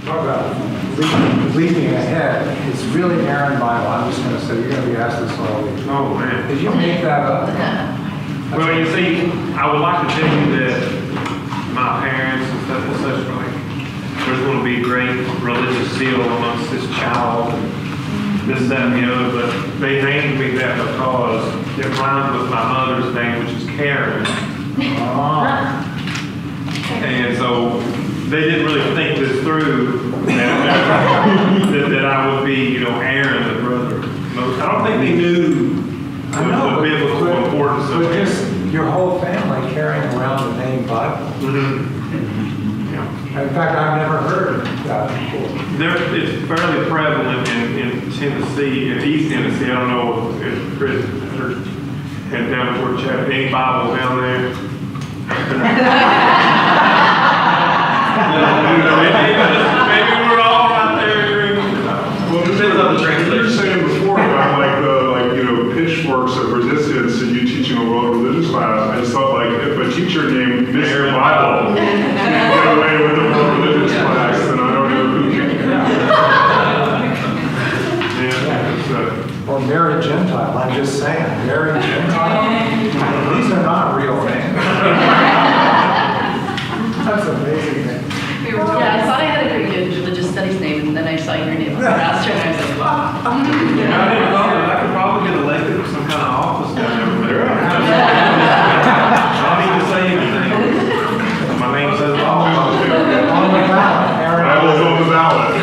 talk about leaping ahead. It's really Aaron Bible. I'm just going to say, you're going to be asked this all week. Oh, man. Did you make that up? Well, you see, I would like to tell you that my parents and stuff and such, like, there's going to be a great religious zeal amongst this child, and this, that, and the other, but they named me that because it rhymes with my mother's name, which is Karen. And so they didn't really think this through, that I would be, Aaron, the brother. I don't think they knew the biblical importance of but it. just your whole family carrying around the name Bible. Yeah. In fact, I've never heard that before. It's fairly prevalent in Tennessee, in East Tennessee. I don't know if Chris and down toward Chattanooga, any Bible down there. Maybe we're all out there. Well, depends on the translation. You were saying before about pitchforks of resistance and you teaching a world religious class. I just thought if a teacher named Mr. Bible get away with a world religious class, then I don't know who can. Or Mary Gentile, I'm just saying, Mary Gentile. These are not real names. That's amazing. Yeah, I thought I had a pretty good religious studies name, and then I saw your name on the roster, and I was like, wow. I didn't know that. I could probably get elected to some kind of office down there. I don't need to say anything. My name says it all. On the ballot, Aaron. I was on the ballot.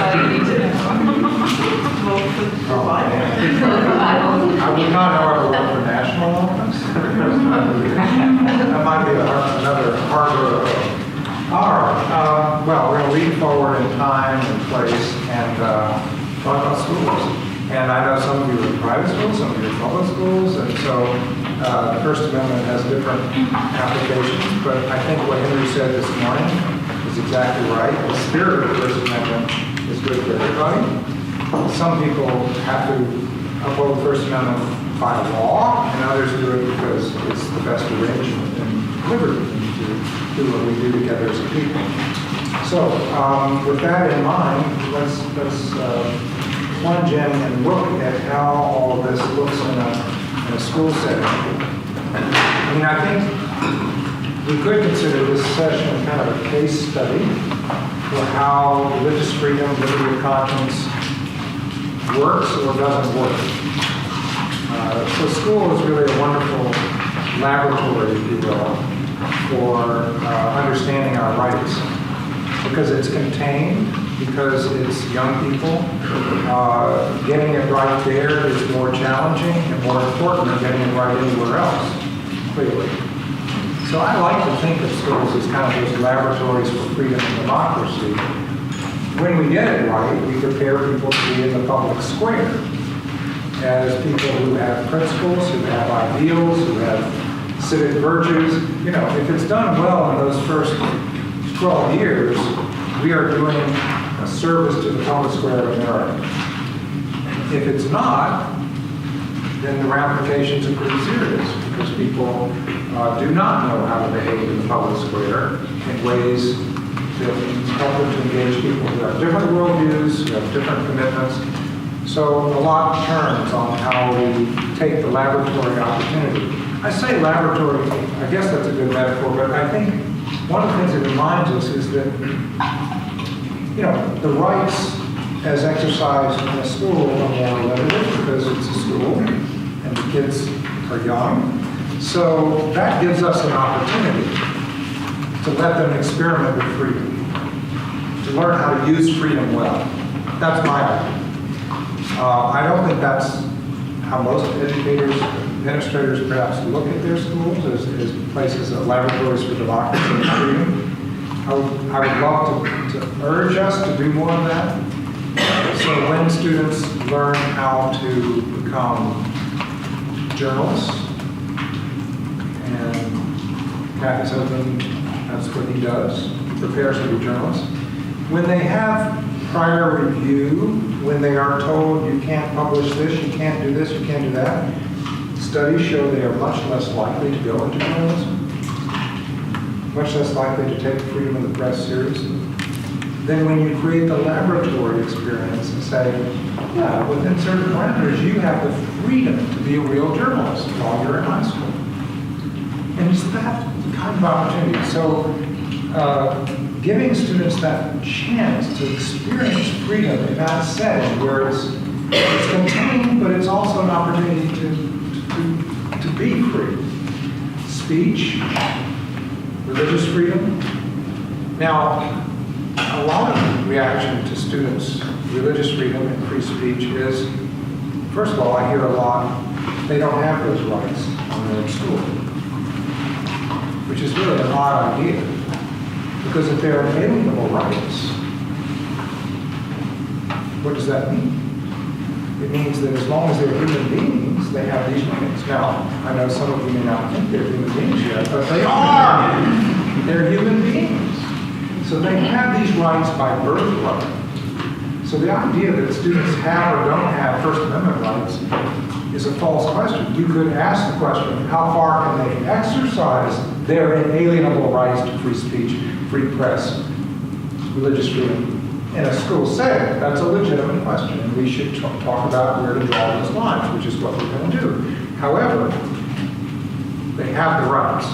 I would not, however, run for national office. That might be another harder. All right. Well, we're going to lead forward in time and place and talk about schools. And I know some of you are in private schools, some of you are in public schools, and so the First Amendment has different applications. But I think what Henry said this morning is exactly right. The spirit of the First Amendment is good for everybody. Some people have to uphold the First Amendment by law, and others do it because it's the best arrangement and liberty to do what we do together as a people. So, with that in mind, let's plunge in and look at how all of this looks in a school setting. I mean, I think we could consider this session kind of a case study for how religious freedom, liberty of conscience works or doesn't work. So school is really a wonderful laboratory, if you will, for understanding our rights. Because it's contained, because it's young people, getting it right there is more challenging and more important than getting it right anywhere else, clearly. So I like to think of schools as kind of those laboratories for freedom and democracy. When we get it right, we prepare people to be in the public square as people who have principles, who have ideals, who have civic virtues. If it's done well in those first 12 years, we are doing a service to the public square of America. If it's not, then the ramifications are pretty serious because people do not know how to behave in the public square in ways that help them to engage people who have different worldviews, who have different commitments. So a lot turns on how we take the laboratory opportunity. I say laboratory, I guess that's a good metaphor, but I think one of the things it reminds us is that, the rights as exercised in a school are more limited because it's a school and the kids are young. So that gives us an opportunity to let them experiment with freedom, to learn how to use freedom well. That's my idea. I don't think that's how most educators, administrators perhaps look at their schools as places of laboratories for democracy and freedom. I would love to urge us to do more of that. So when students learn how to become journalists, and Kathy's husband, that's what he does, he prepares to be journalists. When they have prior review, when they are told you can't publish this, you can't do this, you can't do that, studies show they are much less likely to go into journalism, much less likely to take freedom of the press seriously. then when you create the laboratory experience and say, yeah, within certain parameters, you have the freedom to be a real journalist while you're in high school. And it's that kind of opportunity. So giving students that chance to experience freedom in that setting where it's contained, but it's also an opportunity to be free. Speech, religious freedom. Now, a lot of reaction to students' religious freedom and free speech is, first of all, I hear a lot, they don't have those rights when they're in school, which is really an odd idea, because if they're inalienable rights, what does that mean? It means that as long as they're human beings, they have these rights. Now, I know some of you may not think they're human beings yet, but they are. They're human beings. So they have these rights by birthright. So the idea that students have or don't have First Amendment rights is a false question. You could ask the question, how far can they exercise their inalienable rights to free speech, free press, religious freedom in a school setting? That's a legitimate question, and we should talk about where to draw those lines, which is what we're going to do. However, they have the rights.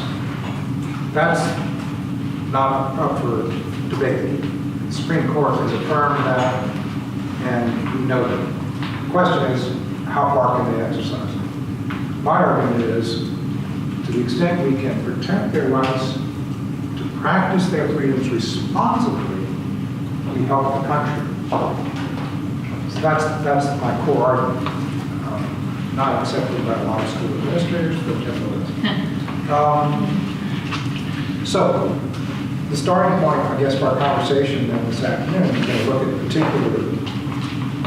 That's not up for debate. The Supreme Court has affirmed that, and we know that. The question is, how far can they exercise it? My argument is, to the extent we can protect their rights to practice their freedoms responsibly, we help the country. So that's my core argument. Not accepted by a lot of school administrators, but nevertheless. So, the starting point, I guess, for our conversation then this afternoon is going to look at particular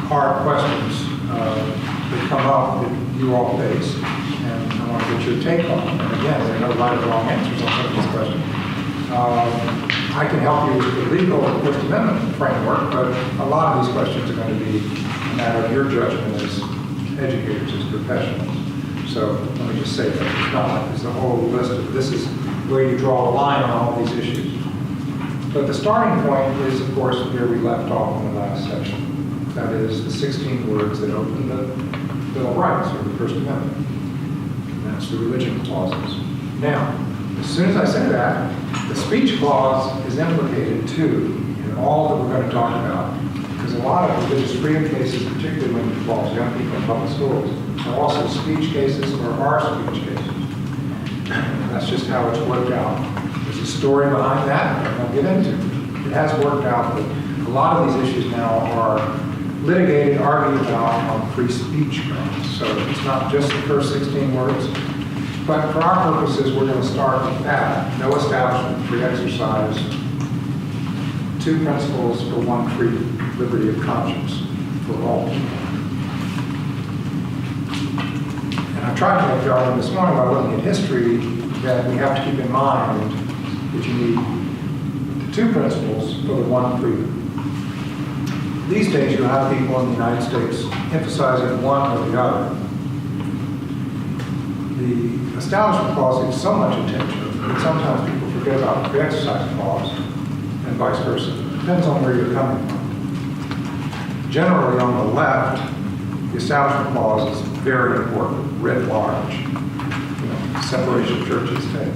hard questions that come up that you all face, and I want to get your take on them. And again, there are no right or wrong answers on some of these questions. I can help you with the legal and First Amendment framework, but a lot of these questions are going to be a matter of your judgment as educators, as professionals. So let me just say that it's not like there's a whole list of this is where you draw a line on all these issues. But the starting point is, of course, where we left off in the last session. That is the 16 words that open the Bill of Rights, or the First Amendment. And that's the religion clauses. Now, as soon as I say that, the speech clause is implicated too in all that we're going to talk about. Because a lot of religious freedom cases, particularly when it involves young people in public schools, are also speech cases or are speech cases. That's just how it's worked out. There's a story behind that I won't get into. It has worked out, but a lot of these issues now are litigated, argued about on free speech grounds. So it's not just the first 16 words. But for our purposes, we're going to start with that. No establishment, free exercise, 2 principles for 1 free liberty of conscience for all people. And I tried to make the argument this morning by looking at history that we have to keep in mind that you need the 2 principles for the 1 freedom. These days you have people in the United States emphasizing one or the other. The Establishment Clause gets so much attention that sometimes people forget about the Free Exercise Clause and vice versa. Depends on where you're coming from. Generally on the left, the Establishment Clause is very important, writ large. Separation of church and state.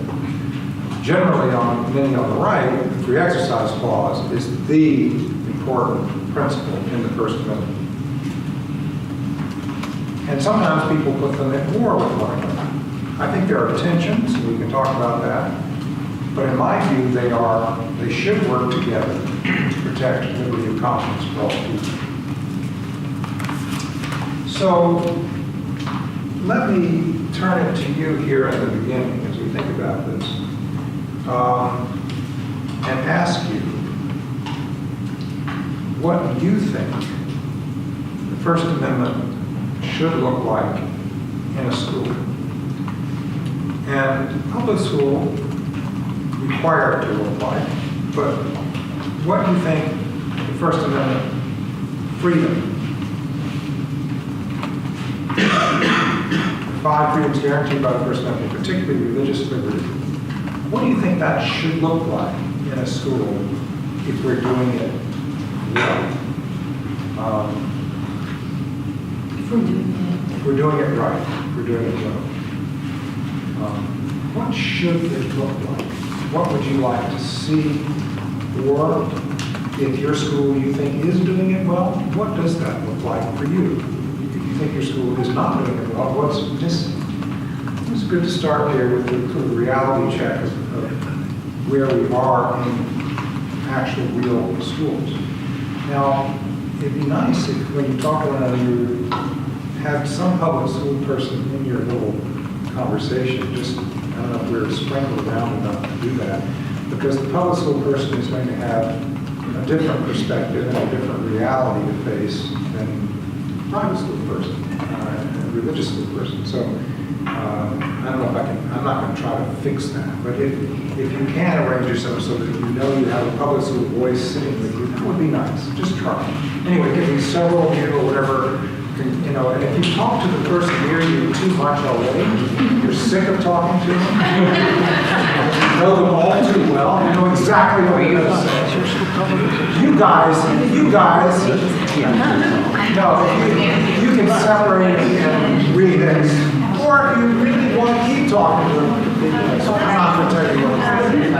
Generally, many on the right, the Free Exercise Clause is the important principle in the First Amendment. And sometimes people put them at war with one another. I think there are tensions, and we can talk about that. But in my view, they should work together to protect liberty of conscience for all people. So let me turn it to you here at the beginning as we think about this, and ask you what you think the First Amendment should look like in a school. And public school required to look like, but what do you think the First Amendment freedom, 5 freedoms guaranteed by the First Amendment, particularly religious liberty, what do you think that should look like in a school if we're doing it we're doing it right, we're doing it well. What should it look like? What would you like to see? Or if your school you think is doing it well, what does that look like for you? If you think your school is not doing it well, it's good to start there with the sort of reality check of where we are in actual real schools. Now, it'd be nice if when you talk to one another, you have some public school person in your little conversation. Just, I don't know if we're sprinkled around enough to do that, because the public school person is going to have a different perspective and a different reality to face than a private school person, a religious school person. So I don't know if I'm not going to try to fix that, but if you can arrange yourself so that you know you have a public school voice sitting with you, that would be nice. Just try. Anyway, give me several of you or whatever, you know, and if you talk to the person near you too much already, you're sick of talking to them, you know them all too well, you know exactly what you're going to say. You guys, no, you can separate and read this. Or if you really want to keep talking to them, so I'm not going to tell you what.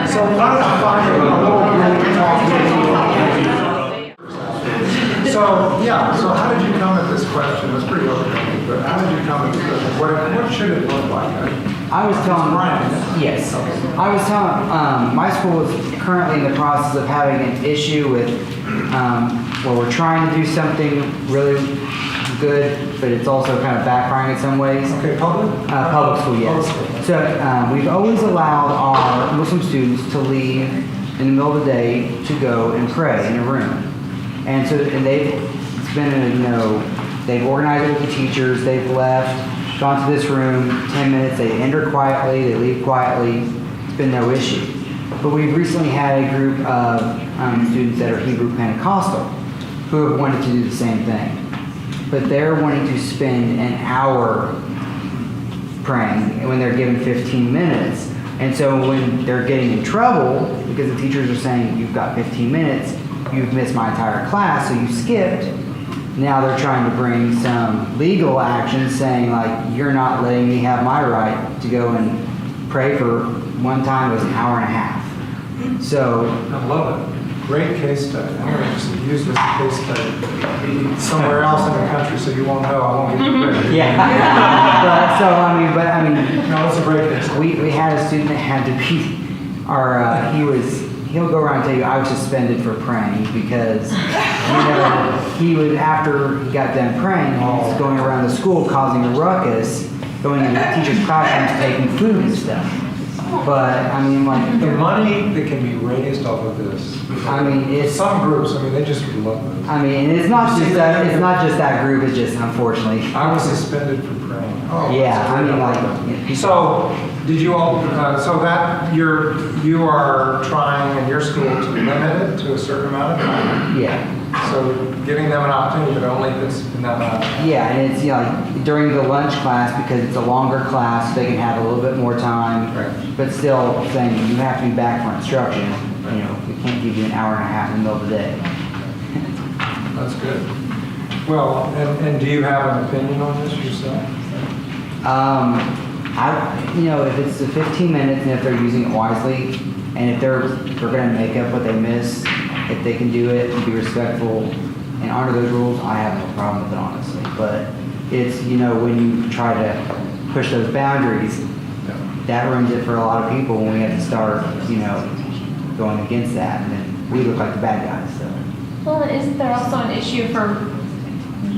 So why don't I find a little group to talk to you? So how did you come at this question? It's pretty open-ended, but how did you come at this question? What should it look like? I was telling my school is currently in the process of having an issue with where we're trying to do something really good, but it's also kind of backfiring in some ways. Okay, public school, yes. So we've always allowed our Muslim students to leave in the middle of the day to go and pray in a room. And so, they've organized it with the teachers, they've left, gone to this room, 10 minutes, they enter quietly, they leave quietly, it's been no issue. But we've recently had a group of students that are Hebrew Pentecostal who have wanted to do the same thing. But they're wanting to spend an hour praying when they're given 15 minutes. And so when they're getting in trouble, because the teachers are saying, you've got 15 minutes, you've missed my entire class, so you skipped. Now they're trying to bring some legal action saying, like, you're not letting me have my right to go and pray for one time it was an hour and a half. So I love it. Great case study. I'm going to just use this case study somewhere else in the country so you won't know. I won't get you credit. yeah. but I mean, No, it's a great case study. we had a student that had to be he'll go around and tell you I was suspended for praying because he was, after he got done praying, he was going around the school causing a ruckus, going into the teachers' classrooms taking food and stuff. But I mean, like, The money that can be raised off of this. I mean, it's Some groups, they just love it. I mean, it's not just that. It's not just that group. It's just unfortunately. I was suspended for praying. Oh, Yeah, that's I mean, great. like. So, did you all, so that you are trying in your school to limit it to a certain amount of time? Yeah. So, giving them an opportunity, but only if it's in that amount of time? Yeah, and it's like during the lunch class because it's a longer class, they can have a little bit more time. Right. But still saying you have to be back for instruction. We can't give you an hour and a half in the middle of the day. That's good. Well, and do you have an opinion on this yourself? If it's the 15 minutes and if they're using it wisely, and if they're going to make up what they missed, if they can do it and be respectful and honor those rules, I have no problem with it, honestly. But it's, when you try to push those boundaries, that ruins it for a lot of people when we have to start, going against that, and then we look like the bad guys, so. Well, isn't there also an issue for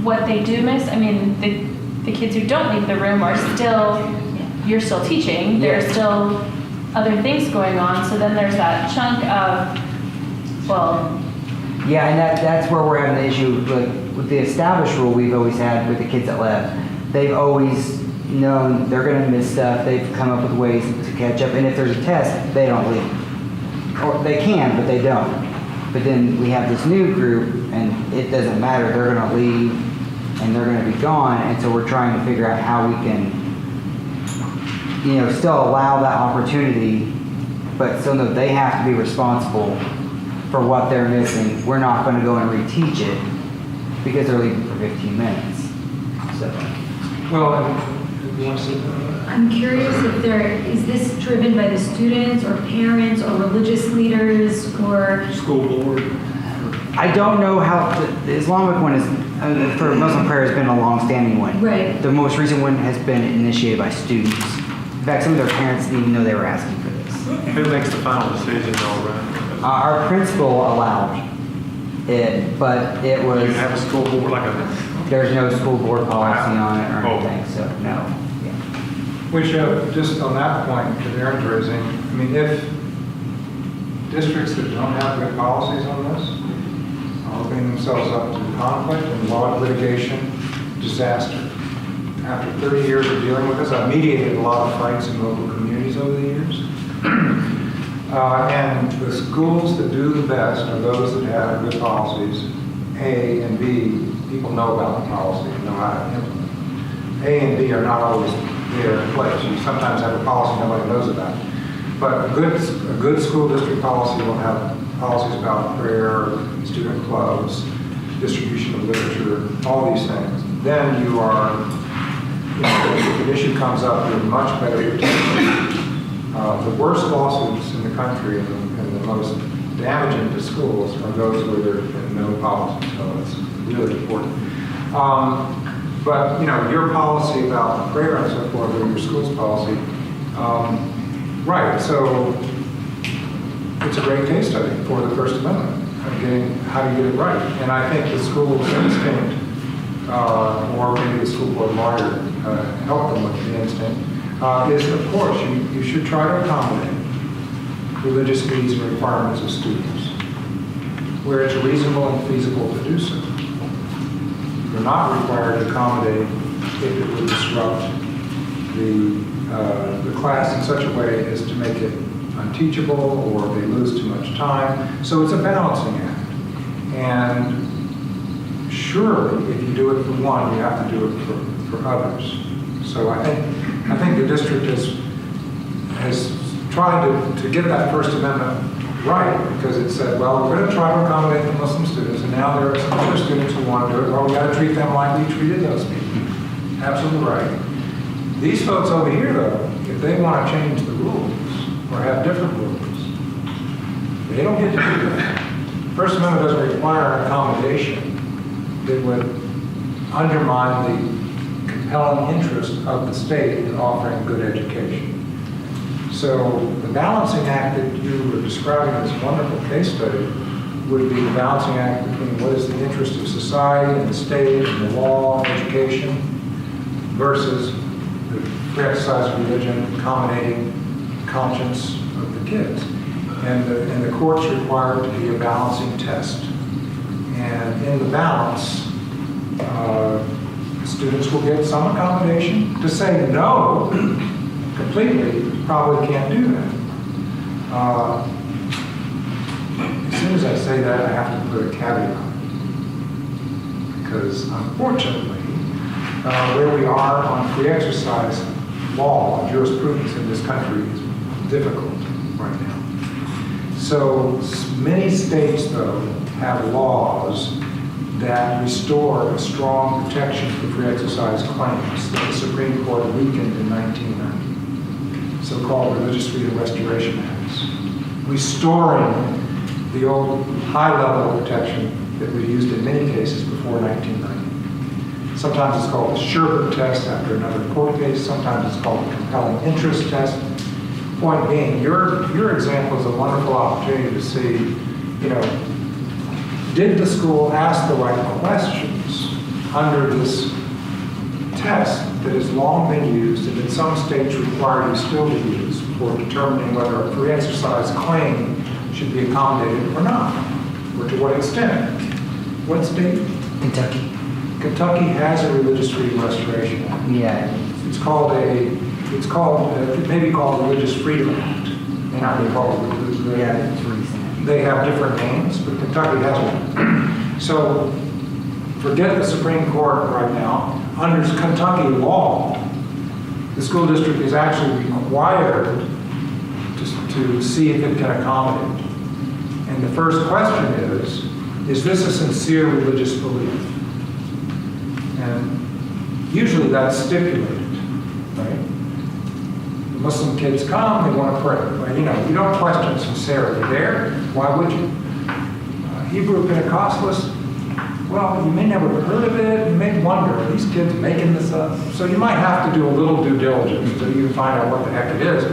what they do miss? I mean, the kids who don't leave the room are still, you're still teaching, there's still other things going on, so then there's that chunk of, Yeah, and that's where we're having the issue, like, with the established rule we've always had with the kids that left. They've always known they're gonna miss stuff, they've come up with ways to catch up, and if there's a test, they don't leave. Or they can, but they don't. But then we have this new group, and it doesn't matter, they're gonna leave, and they're gonna be gone, and so we're trying to figure out how we can, still allow that opportunity, but still know they have to be responsible for what they're missing. We're not gonna go and reteach it, because they're leaving for 15 minutes. So, Well, and you want to say that? I'm curious if is this driven by the students or parents or religious leaders or? School board. I don't know how, the Islamic one is, for Muslim prayer has been a long-standing one. Right. The most recent one has been initiated by students. In fact, some of their parents didn't even know they were asking for this. Who makes the final decision, all right? Our principal allowed it, but it You was, have a school board like a, there's no school board policy Wow. on it or Oh. anything, so no. Yeah. Which, just on that point that Aaron's raising, I mean, if districts that don't have good policies on this are opening themselves up to conflict and law litigation, disaster. After 30 years of dealing with this, I've mediated a lot of fights in local communities over the years. And the schools that do the best are those that have good policies, A, and B, people know about the policy and know how to implement it. A and B are not always there in place. You sometimes have a policy nobody knows about. But a good school district policy will have policies about prayer, student clubs, distribution of literature, all these things. Then you are, if an issue comes up, you're much better protected. The worst lawsuits in the country and the most damaging to schools are those where there have been no policy. So it's really important. But your policy about prayer and so forth, or your school's policy, right? So it's a great case study for the First Amendment of getting how to get it right. And I think the school's instinct, or maybe the school board lawyer helped them with the instinct, is of course you should try to accommodate religious needs and requirements of students where it's reasonable and feasible to do so. You're not required to accommodate if it would disrupt the class in such a way as to make it unteachable or they lose too much time. So it's a balancing act. And surely if you do it for one, you have to do it for others. So I think the district has tried to get that First Amendment right, because it said, well, we're going to try to accommodate the Muslim students, and now there are some other students who want to do it. Well, we got to treat them like we treated those people. Absolutely right. These folks over here, though, if they want to change the rules or have different rules, they don't get to do that. First Amendment doesn't require an accommodation that would undermine the compelling interest of the state in offering good education. So the balancing act that you were describing in this wonderful case study would be the balancing act between what is the interest of society and the state and the law and education versus the free exercise of religion accommodating conscience of the kids. And the court's required to be a balancing test. And in the balance, students will get some accommodation. To say no completely, probably can't do that. As soon as I say that, I have to put a caveat on it. Because unfortunately, where we are on free exercise law and jurisprudence in this country is difficult right now. So many states, though, have laws that restore a strong protection for free exercise claims that the Supreme Court weakened in 1990, so-called Religious Freedom Restoration Acts, restoring the old high level of protection that we used in many cases before 1990. Sometimes it's called the Sherbert test after another court case. Sometimes it's called the compelling interest test. Point being, your example is a wonderful opportunity to see, did the school ask the right questions under this test that has long been used and that some states require you still to use for determining whether a free exercise claim should be accommodated or not, or to what extent? What state? Kentucky. Kentucky has a Religious Freedom Restoration Act. Yeah. It may be called the Religious Freedom Act. It may not be called Yeah, it's recent. They have different names, but Kentucky has one. So forget the Supreme Court right now. Under Kentucky law, the school district is actually required to see if it can accommodate. And the first question is this a sincere religious belief? And Usually that's stipulated, right? Muslim kids come, they want to pray. Well, you don't question sincerity there. Why would you? Hebrew Pentecostalists, well, you may never have heard of it. You may wonder, are these kids making this up? So you might have to do a little due diligence so you can find out what the heck it is.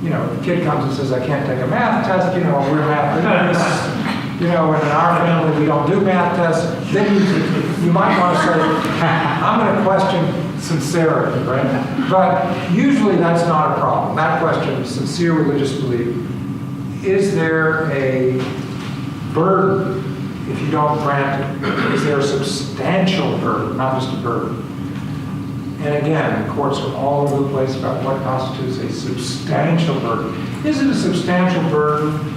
The kid comes and says, I can't take a math test. We're math ignorants. And in our family, we don't do math tests. Then you might want to say, I'm going to question sincerity, right? But usually that's not a problem. That question is sincere religious belief. Is there a burden if you don't grant it? Is there a substantial burden, not just a burden? And again, the courts are all over the place about what constitutes a substantial burden. Is it a substantial burden?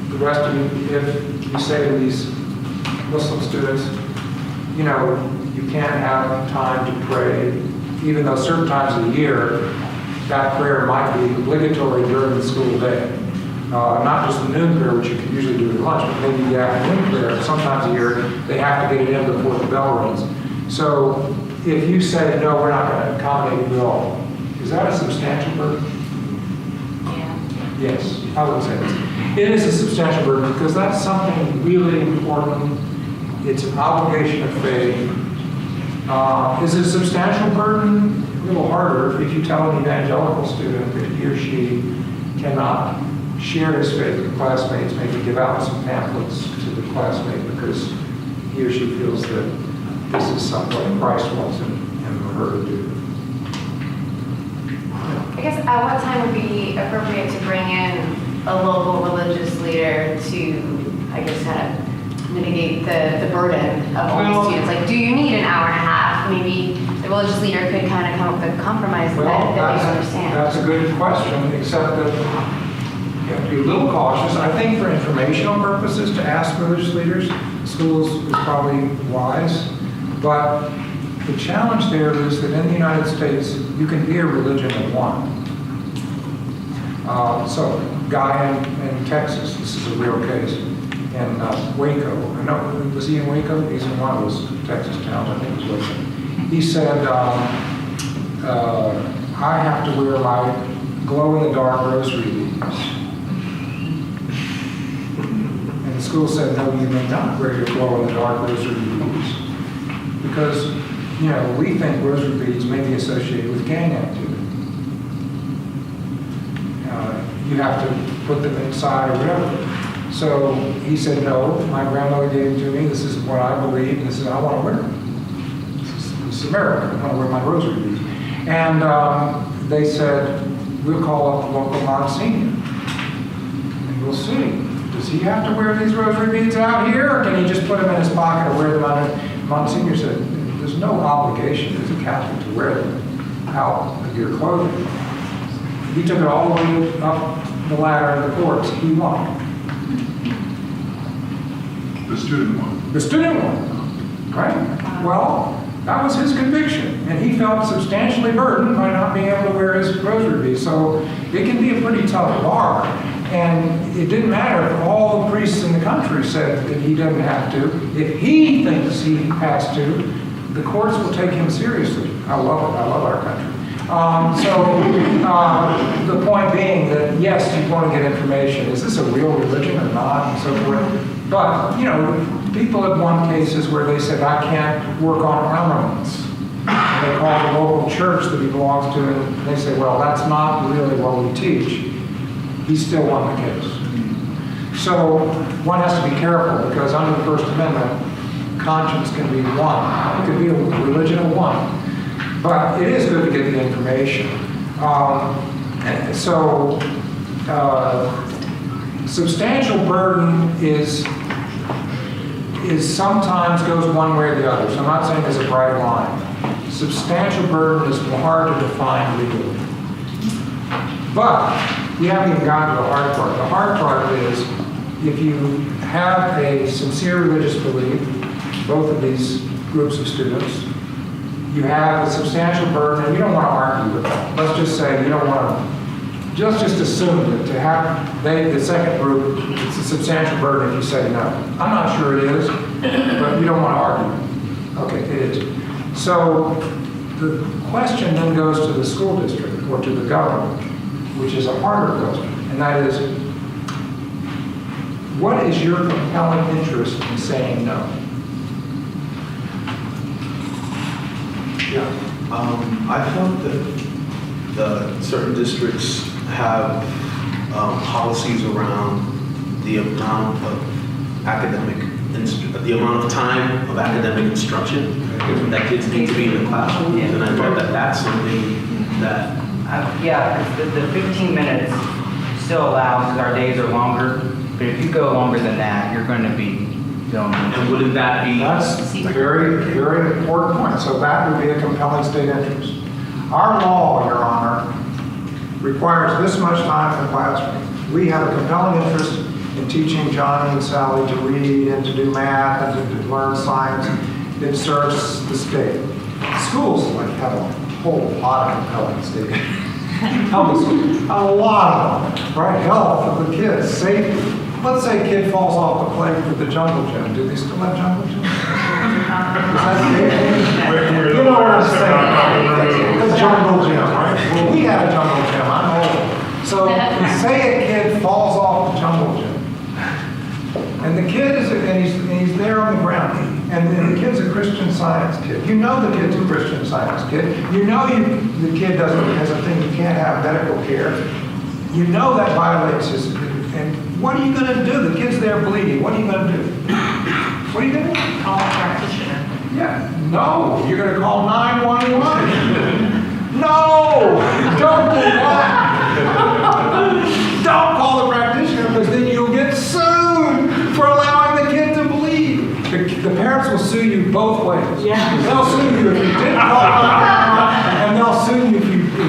The rest of you, if you say to these Muslim students, you can't have time to pray, even though certain times of the year, that prayer might be obligatory during the school day. Not just the noon prayer, which you can usually do at lunch, but maybe the afternoon prayer. Sometimes a year, they have to get it in before the bell rings. So if you say, no, we're not going to accommodate you at all, is that a substantial burden? Yes, I would say this. It is a substantial burden because that's something really important. It's an obligation of faith. Is it a substantial burden? A little harder if you tell an evangelical student that he or she cannot share his faith with classmates, maybe give out some pamphlets to the classmate because he or she feels that this is something Christ wants him or her to do. I guess at what time would be appropriate to bring in a local religious leader to, I guess, kind of mitigate the burden of all these students? Like, do you need an hour and a half? Maybe the religious leader could kind of come up with a compromise that they understand. That's a good question, except that you have to be a little cautious. I think for informational purposes to ask religious leaders, schools is probably wise, but the challenge there is that in the United States, you can be a religion of one. So, guy in Texas, this is a real case, in Waco. I know, was he in Waco? He's in one of those Texas towns, I think it was Waco. He said, I have to wear my glow-in-the-dark rosary beads. And the school said, no, you may not wear your glow-in-the-dark rosary beads. Because, we think rosary beads may be associated with gang activity. You have to put them inside or whatever. So he said, no, my grandmother gave them to me. This is what I believe. And this is, I want to wear them. This is America. I want to wear my rosary beads. And they said, we'll call up the local Monsignor. And we'll see. Does he have to wear these rosary beads out here? Or can he just put them in his pocket or wear them on it? Monsignor said, there's no obligation as a Catholic to wear them out of your clothing. He took it all the way up the ladder of the courts. He won. The student one. The student won, right? Well, that was his conviction, and he felt substantially burdened by not being able to wear his rosary beads. So it can be a pretty tough bar. And it didn't matter if all the priests in the country said that he doesn't have to. If he thinks he has to, the courts will take him seriously. I love it. I love our country. The point being that, yes, you want to get information. Is this a real religion or not? And so forth. But, people have won cases where they said, I can't work on armaments. And they call the local church that he belongs to, and they say, well, that's not really what we teach. He still won the case. So one has to be careful because under the First Amendment, conscience can be one. It could be a religion of one. But it is good to get the information. Substantial burden is sometimes goes one way or the other. So I'm not saying there's a bright line. Substantial burden is hard to define legally. But we haven't even gotten to the hard part. The hard part is if you have a sincere religious belief, both of these groups of students, you have a substantial burden, and you don't want to argue with that. Let's just say you don't want to, just assume that to have the second group, it's a substantial burden if you say no. I'm not sure it is, but you don't want to argue. Okay, it is. So the question then goes to the school district or to the government, which is a harder question, and that is, what is your compelling interest in saying no? Yeah. I felt that the certain districts have policies around the amount of the amount of time of academic instruction that kids need to be in the classroom, and I thought that that's something that. Yeah, because the 15 minutes still allows, because our days are longer, but if you go longer than that, you're going to be going. And wouldn't that be? That's a very, very important point. So that would be a compelling state interest. Our law, Your Honor, requires this much time in the classroom. We have a compelling interest in teaching Johnny and Sally to read and to do math and to learn science. It serves the state. Schools like have a whole lot of compelling state interest. A lot of them, right? Health of the kids, safety. Let's say a kid falls off the plane with the jungle gym. Do they still have jungle gym? You know what I'm saying? The jungle gym, right? Well, we had a jungle gym. I'm old. So say a kid falls off the jungle gym. And the kid is, and he's there on the ground. And the kid's a Christian Science kid. You know the kid's a Christian Science kid. You know the kid has a thing, you can't have medical care. You know that violates his, and what are you going to do? The kid's there bleeding. What are you going to do? What are you going to do? Call a practitioner. Yeah, no, you're going to call 911. No, don't do that. Don't call the practitioner because then you'll get sued for allowing the kid to bleed. The parents will sue you both ways. Yeah. They'll sue you if you didn't call 911, and they'll sue you if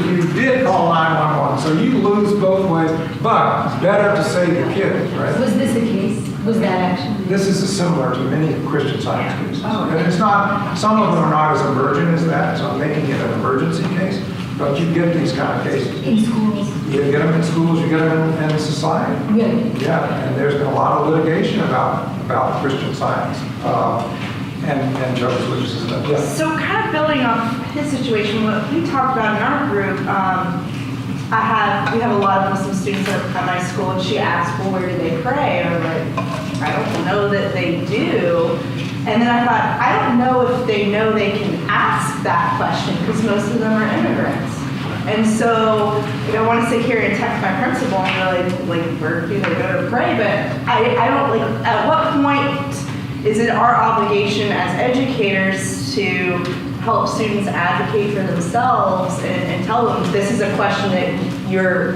you did call 911. So you lose both ways, but it's better to save the kid, right? Was this a case? Was that action? This is similar to many Christian Science cases. And it's not, some of them are not as emergent as that, so I'm making it an emergency case, but you get these kind of cases. In schools? You get them in schools, you get them in society. Really? Yeah, and there's been a lot of litigation about Christian Science and Jehovah's Witnesses. Yeah. So kind of building off his situation, what we talked about in our group, we have a lot of Muslim students at my school, and she asked, well, where do they pray? And I'm like, I don't know that they do. And then I thought, I don't know if they know they can ask that question, because most of them are immigrants. And so, I want to sit here and text my principal and be like, where do they go to pray? But I don't, at what point is it our obligation as educators to help students advocate for themselves and tell them this is a question that your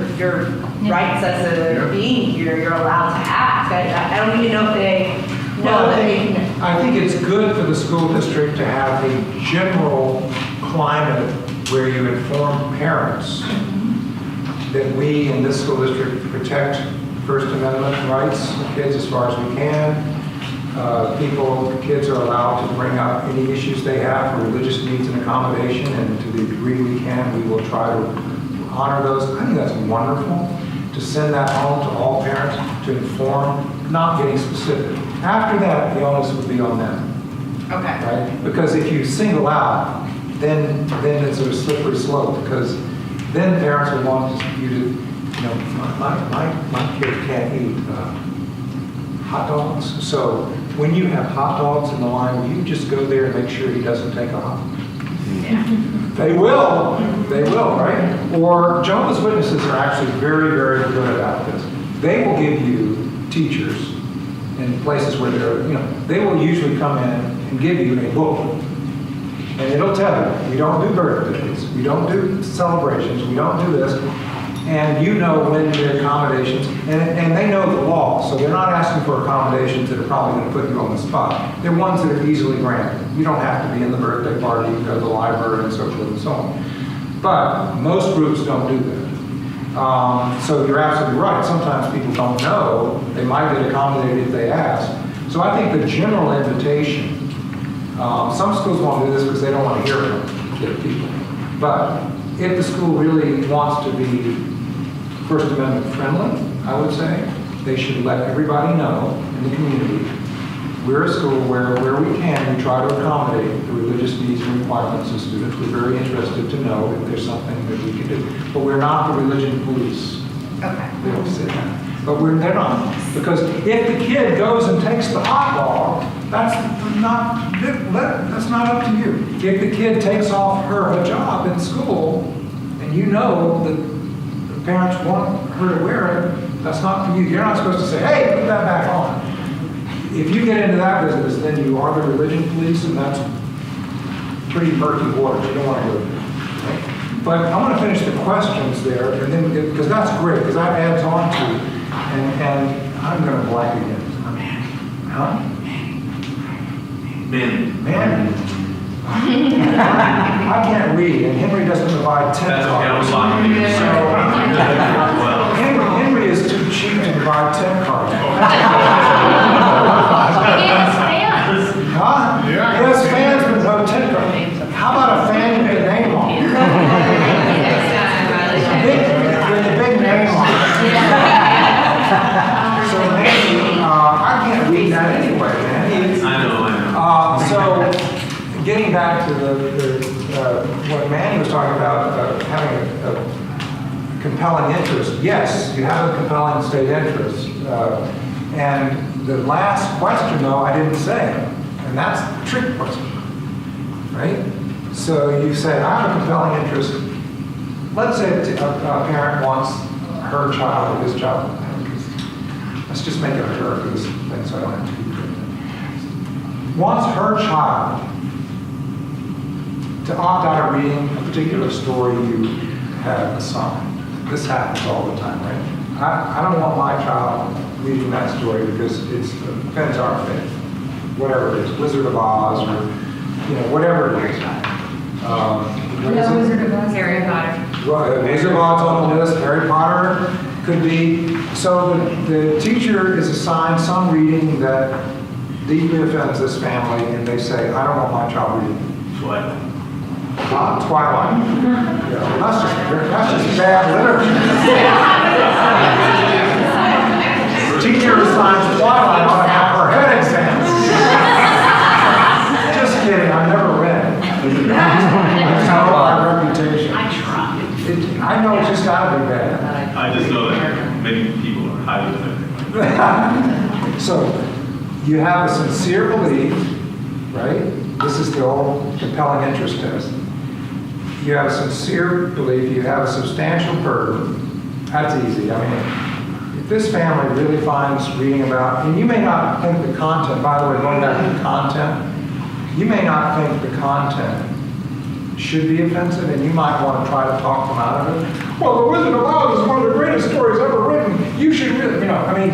rights as a being here, you're allowed to ask. I don't even know if they know that they can. I think it's good for the school district to have a general climate where you inform parents that we in this school district protect First Amendment rights of kids as far as we can. Kids are allowed to bring up any issues they have for religious needs and accommodation, and to the degree we can, we will try to honor those. I think that's wonderful to send that home to all parents to inform, not getting specific. After that, the onus would be on them. Okay. Right? Because if you single out, then it's a slippery slope, because then parents will want you to, my kid can't eat hot dogs. So when you have hot dogs in the line, will you just go there and make sure he doesn't take a hot dog? Yeah. They will, right? Or Jehovah's Witnesses are actually very, very good about this. They will give you teachers in places where they will usually come in and give you a book. And it'll tell you, we don't do birthdays, we don't do celebrations, we don't do this. And you know when the accommodations, and they know the law, so they're not asking for accommodations that are probably going to put you on the spot. They're ones that are easily granted. You don't have to be in the birthday party, you go to the library and so forth and so on. But most groups don't do that. So you're absolutely right. Sometimes people don't know. They might get accommodated if they ask. So I think the general invitation, some schools won't do this because they don't want to hear from their people. But if the school really wants to be First Amendment friendly, I would say, they should let everybody know in the community we're a school where we can, we try to accommodate the religious needs and requirements of students. We're very interested to know if there's something that we can do. But we're not the religion police. Okay. They don't say that. But they're not. Because if the kid goes and takes the hot dog, that's not up to you. If the kid takes off her hijab in school, and you know that the parents want her to wear it, that's not for you. You're not supposed to say, hey, put that back on. If you get into that business, then you are the religion police, and that's pretty murky waters. You don't want to go there. Right? But I want to finish the questions there, and then because that's great, because that adds on to, and I'm going to blank again. Huh? Man. I can't read, and Henry doesn't provide 10 That's okay, cards. Henry is too cheap to provide 10 cards. Huh? Yeah. Yes, fans with no 10 cards. How about a fan with a name on it? With a big name on it. So maybe, I can't read that anyway, man. I know. So, getting back to what Manny was talking about, having a compelling interest. Yes, you have a compelling state interest. And the last question, though, I didn't say, and that's the trick question, right? So you say, I have a compelling interest. Let's say a parent wants her child or his child. Let's just make it her, because things I don't have to do. Wants her child to opt out of reading a particular story you have assigned. This happens all the time, right? I don't want my child reading that story because it offends our faith. Whatever it is, Wizard of Oz, or whatever it is. Wizard of Oz. Harry Potter. Wizard of Oz on the list. Harry Potter could be. So the teacher is assigned some reading that deeply offends this family, and they say, I don't want my child reading Twilight. That's just bad literature. Teacher assigns Twilight on to have her head examined. Just kidding, I've never read it. That's how my reputation. I tried. I know it's just gotta be bad. I just know that many people are highly offended. So, you have a sincere belief, right? This is the old compelling interest test. You have a sincere belief, you have a substantial burden. That's easy. I mean, if this family really finds reading about, and you may not think the content, by the way, going back to the content, you may not think the content should be offensive, and you might want to try to talk them out of it. Well, The Wizard of Oz is one of the greatest stories ever written. You should really,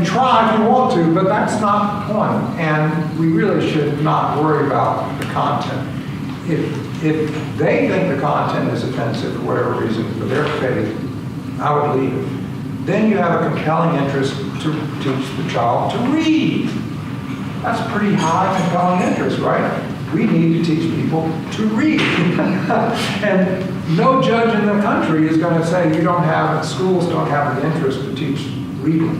try if you want to, but that's not the point. And we really should not worry about the content. If they think the content is offensive for whatever reason, for their faith, I would leave it. Then you have a compelling interest to teach the child to read. That's pretty high compelling interest, right? We need to teach people to read. And no judge in the country is going to say schools don't have the interest to teach reading.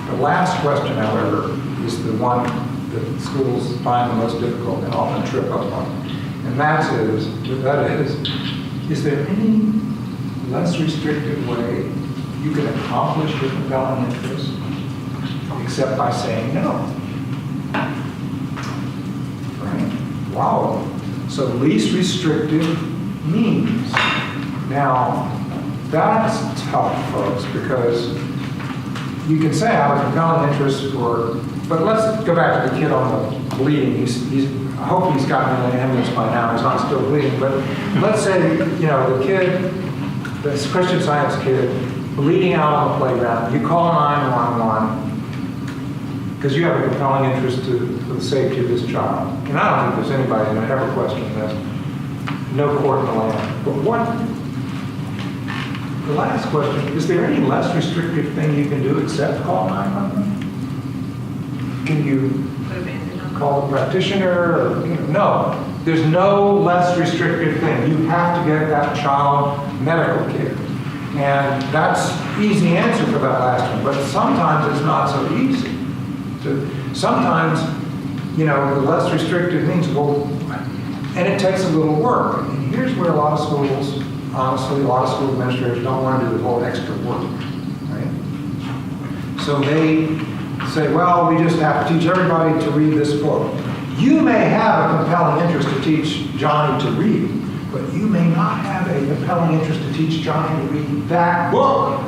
The last question, however, is the one that schools find the most difficult and often trip up on. And that is, there any less restrictive way you can accomplish your compelling interest except by saying no? Right? Wow. So least restrictive means. Now, that's tough, folks, because you can say I have a compelling interest but let's go back to the kid on the bleeding. I hope he's gotten in the ambulance by now. He's not still bleeding. But let's say, the kid, this Christian Science kid, bleeding out on the playground. You call 911 because you have a compelling interest for the safety of this child. And I don't think there's anybody that ever questions this. No court in the land. But the last question, is there any less restrictive thing you can do except call 911? Can you call the practitioner? No, there's no less restrictive thing. You have to get that child medical care. And that's easy answer for that last one, but sometimes it's not so easy. Sometimes you know, the less restrictive means, well, and it takes a little work. And here's where a lot of schools, honestly, a lot of school administrators don't want to do the whole extra work, right? So they say, well, we just have to teach everybody to read this book. You may have a compelling interest to teach Johnny to read, but you may not have a compelling interest to teach Johnny to read that book,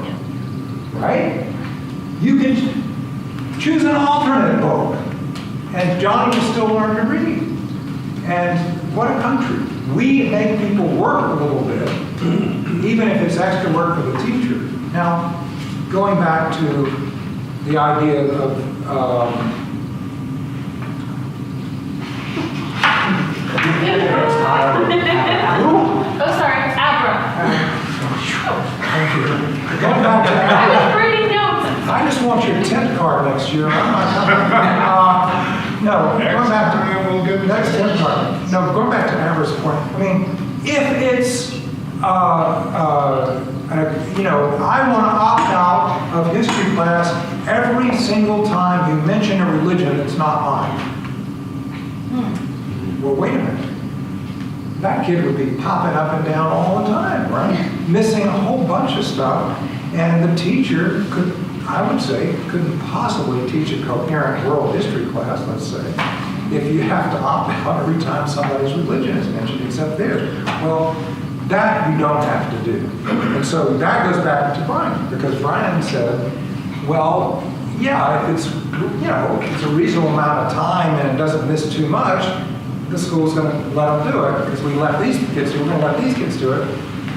right? You can choose an alternate book, and Johnny will still learn to read. And what a country. We make people work a little bit, even if it's extra work for the teacher. Now, going back to the idea of Oh, sorry, Abra. thank you. Going back to I was writing notes. I just want your tent card next year. I'm not no, going back to we'll get next tent card. No, going back to Amber's point. I mean, if it's you know, I want to opt out of history class every single time you mention a religion that's not mine. Well, wait a minute. That kid would be popping up and down all the time, right? Missing a whole bunch of stuff. And the teacher could, I would say, couldn't possibly teach a coherent world history class, let's say, if you have to opt out every time somebody's religion is mentioned except theirs. Well, that you don't have to do. And so that goes back to Brian, because Brian said, well, yeah, if it's, you know, it's a reasonable amount of time and it doesn't miss too much, the school's going to let them do it because we let these kids do it. We're going to let these kids do it.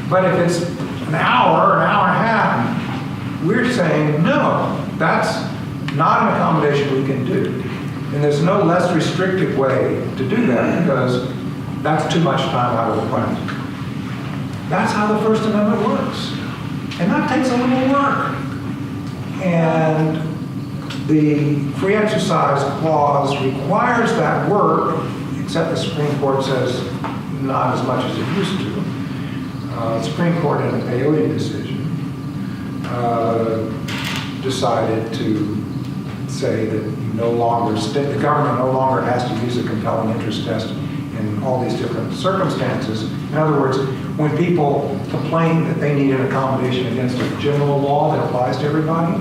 But if it's an hour and a half, we're saying, no, that's not an accommodation we can do. And there's no less restrictive way to do that because that's too much time out of the class. That's how the First Amendment works. And that takes a little work. And the free exercise clause requires that work, except the Supreme Court says not as much as it used to. The Supreme Court in a peyote decision decided to say that you no longer, the government no longer has to use a compelling interest test in all these different circumstances. In other words, when people complain that they need an accommodation against a general law that applies to everybody,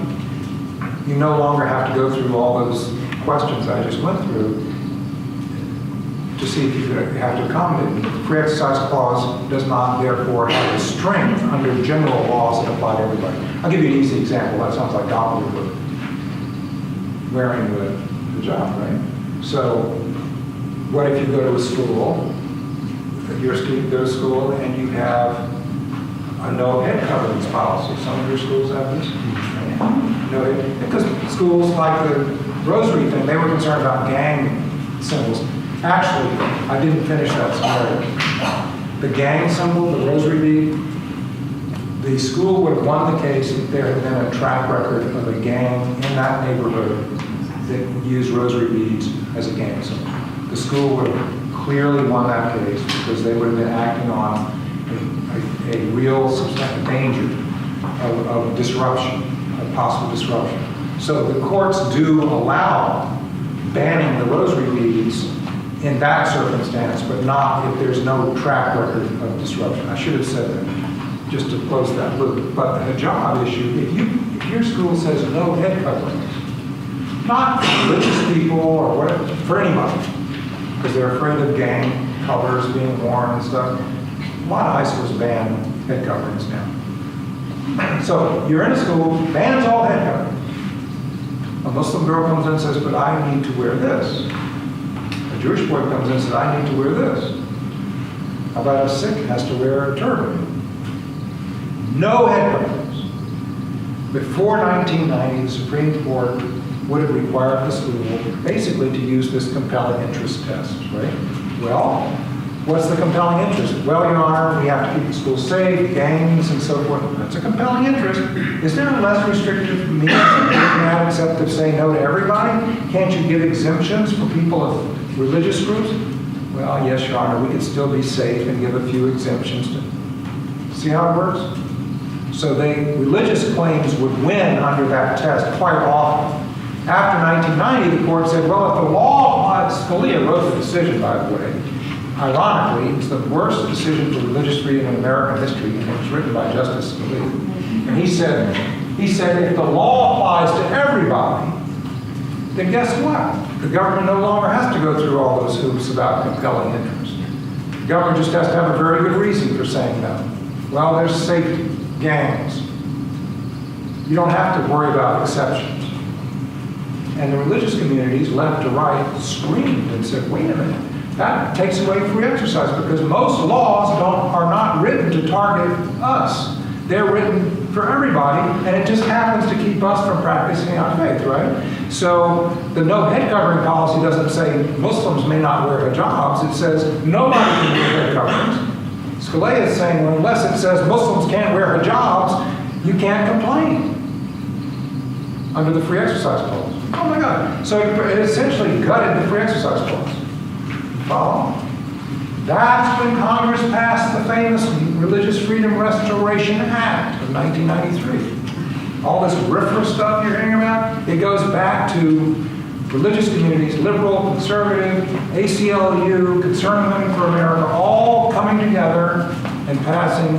you no longer have to go through all those questions I just went through to see if you have to accommodate. The free exercise clause does not, therefore, have the strength under general laws that apply to everybody. I'll give you an easy example. That sounds like gobbledygook. Wearing the job, right? So, what if you go to a school, you're a student, go to school, and you have a no head coverings policy? Some of your schools have this. No head, because schools like the Rosary thing, they were concerned about gang symbols. Actually, I didn't finish that scenario. The gang symbol, the rosary bead, the school would have won the case if there had been a track record of a gang in that neighborhood that used rosary beads as a gang symbol. The school would have clearly won that case because they would have been acting on a real substantial danger of disruption, of possible disruption. So the courts do allow banning the rosary beads in that circumstance, but not if there's no track record of disruption. I should have said that, just to close that loop. But the job issue, if your school says no head coverings, not for religious people or whatever, for anybody, because they're afraid of gang colors being worn and stuff, a lot of high schools ban head coverings now. So you're in a school, bans all head coverings. A Muslim girl comes in and says, but I need to wear this. A Jewish boy comes in and says, I need to wear this. How about a Sikh has to wear a turban? No head coverings. Before 1990, the Supreme Court would have required the school basically to use this compelling interest test, right? Well, what's the compelling interest? Well, Your Honor, we have to keep the school safe, gangs, and so forth. That's a compelling interest. Is there a less restrictive means of doing that except to say no to everybody? Can't you give exemptions for people of religious groups? Well, yes, Your Honor, we could still be safe and give a few exemptions. See how it works? So religious claims would win under that test quite often. After 1990, the court said, well, if the law Scalia wrote the decision, by the way. Ironically, it's the worst decision for religious freedom in American history, and it was written by Justice Scalia. And he said, if the law applies to everybody, then guess what? The government no longer has to go through all those hoops about compelling interest. The government just has to have a very good reason for saying no. Well, there's safety, gangs. You don't have to worry about exceptions. And the religious communities, left to right, screamed and said, wait a minute, that takes away free exercise, because most laws are not written to target us. They're written for everybody, and it just happens to keep us from practicing our faith, right? So the no head covering policy doesn't say Muslims may not wear hijabs. It says nobody can wear head coverings. Scalia is saying, well, unless it says Muslims can't wear hijabs, you can't complain under the free exercise clause. Oh my God. So it essentially gutted the free exercise clause. Follow? That's when Congress passed the famous Religious Freedom Restoration Act of 1993. All this RFRA stuff you're hearing about, it goes back to religious communities, liberal, conservative, ACLU, Concerned Women for America, all coming together and passing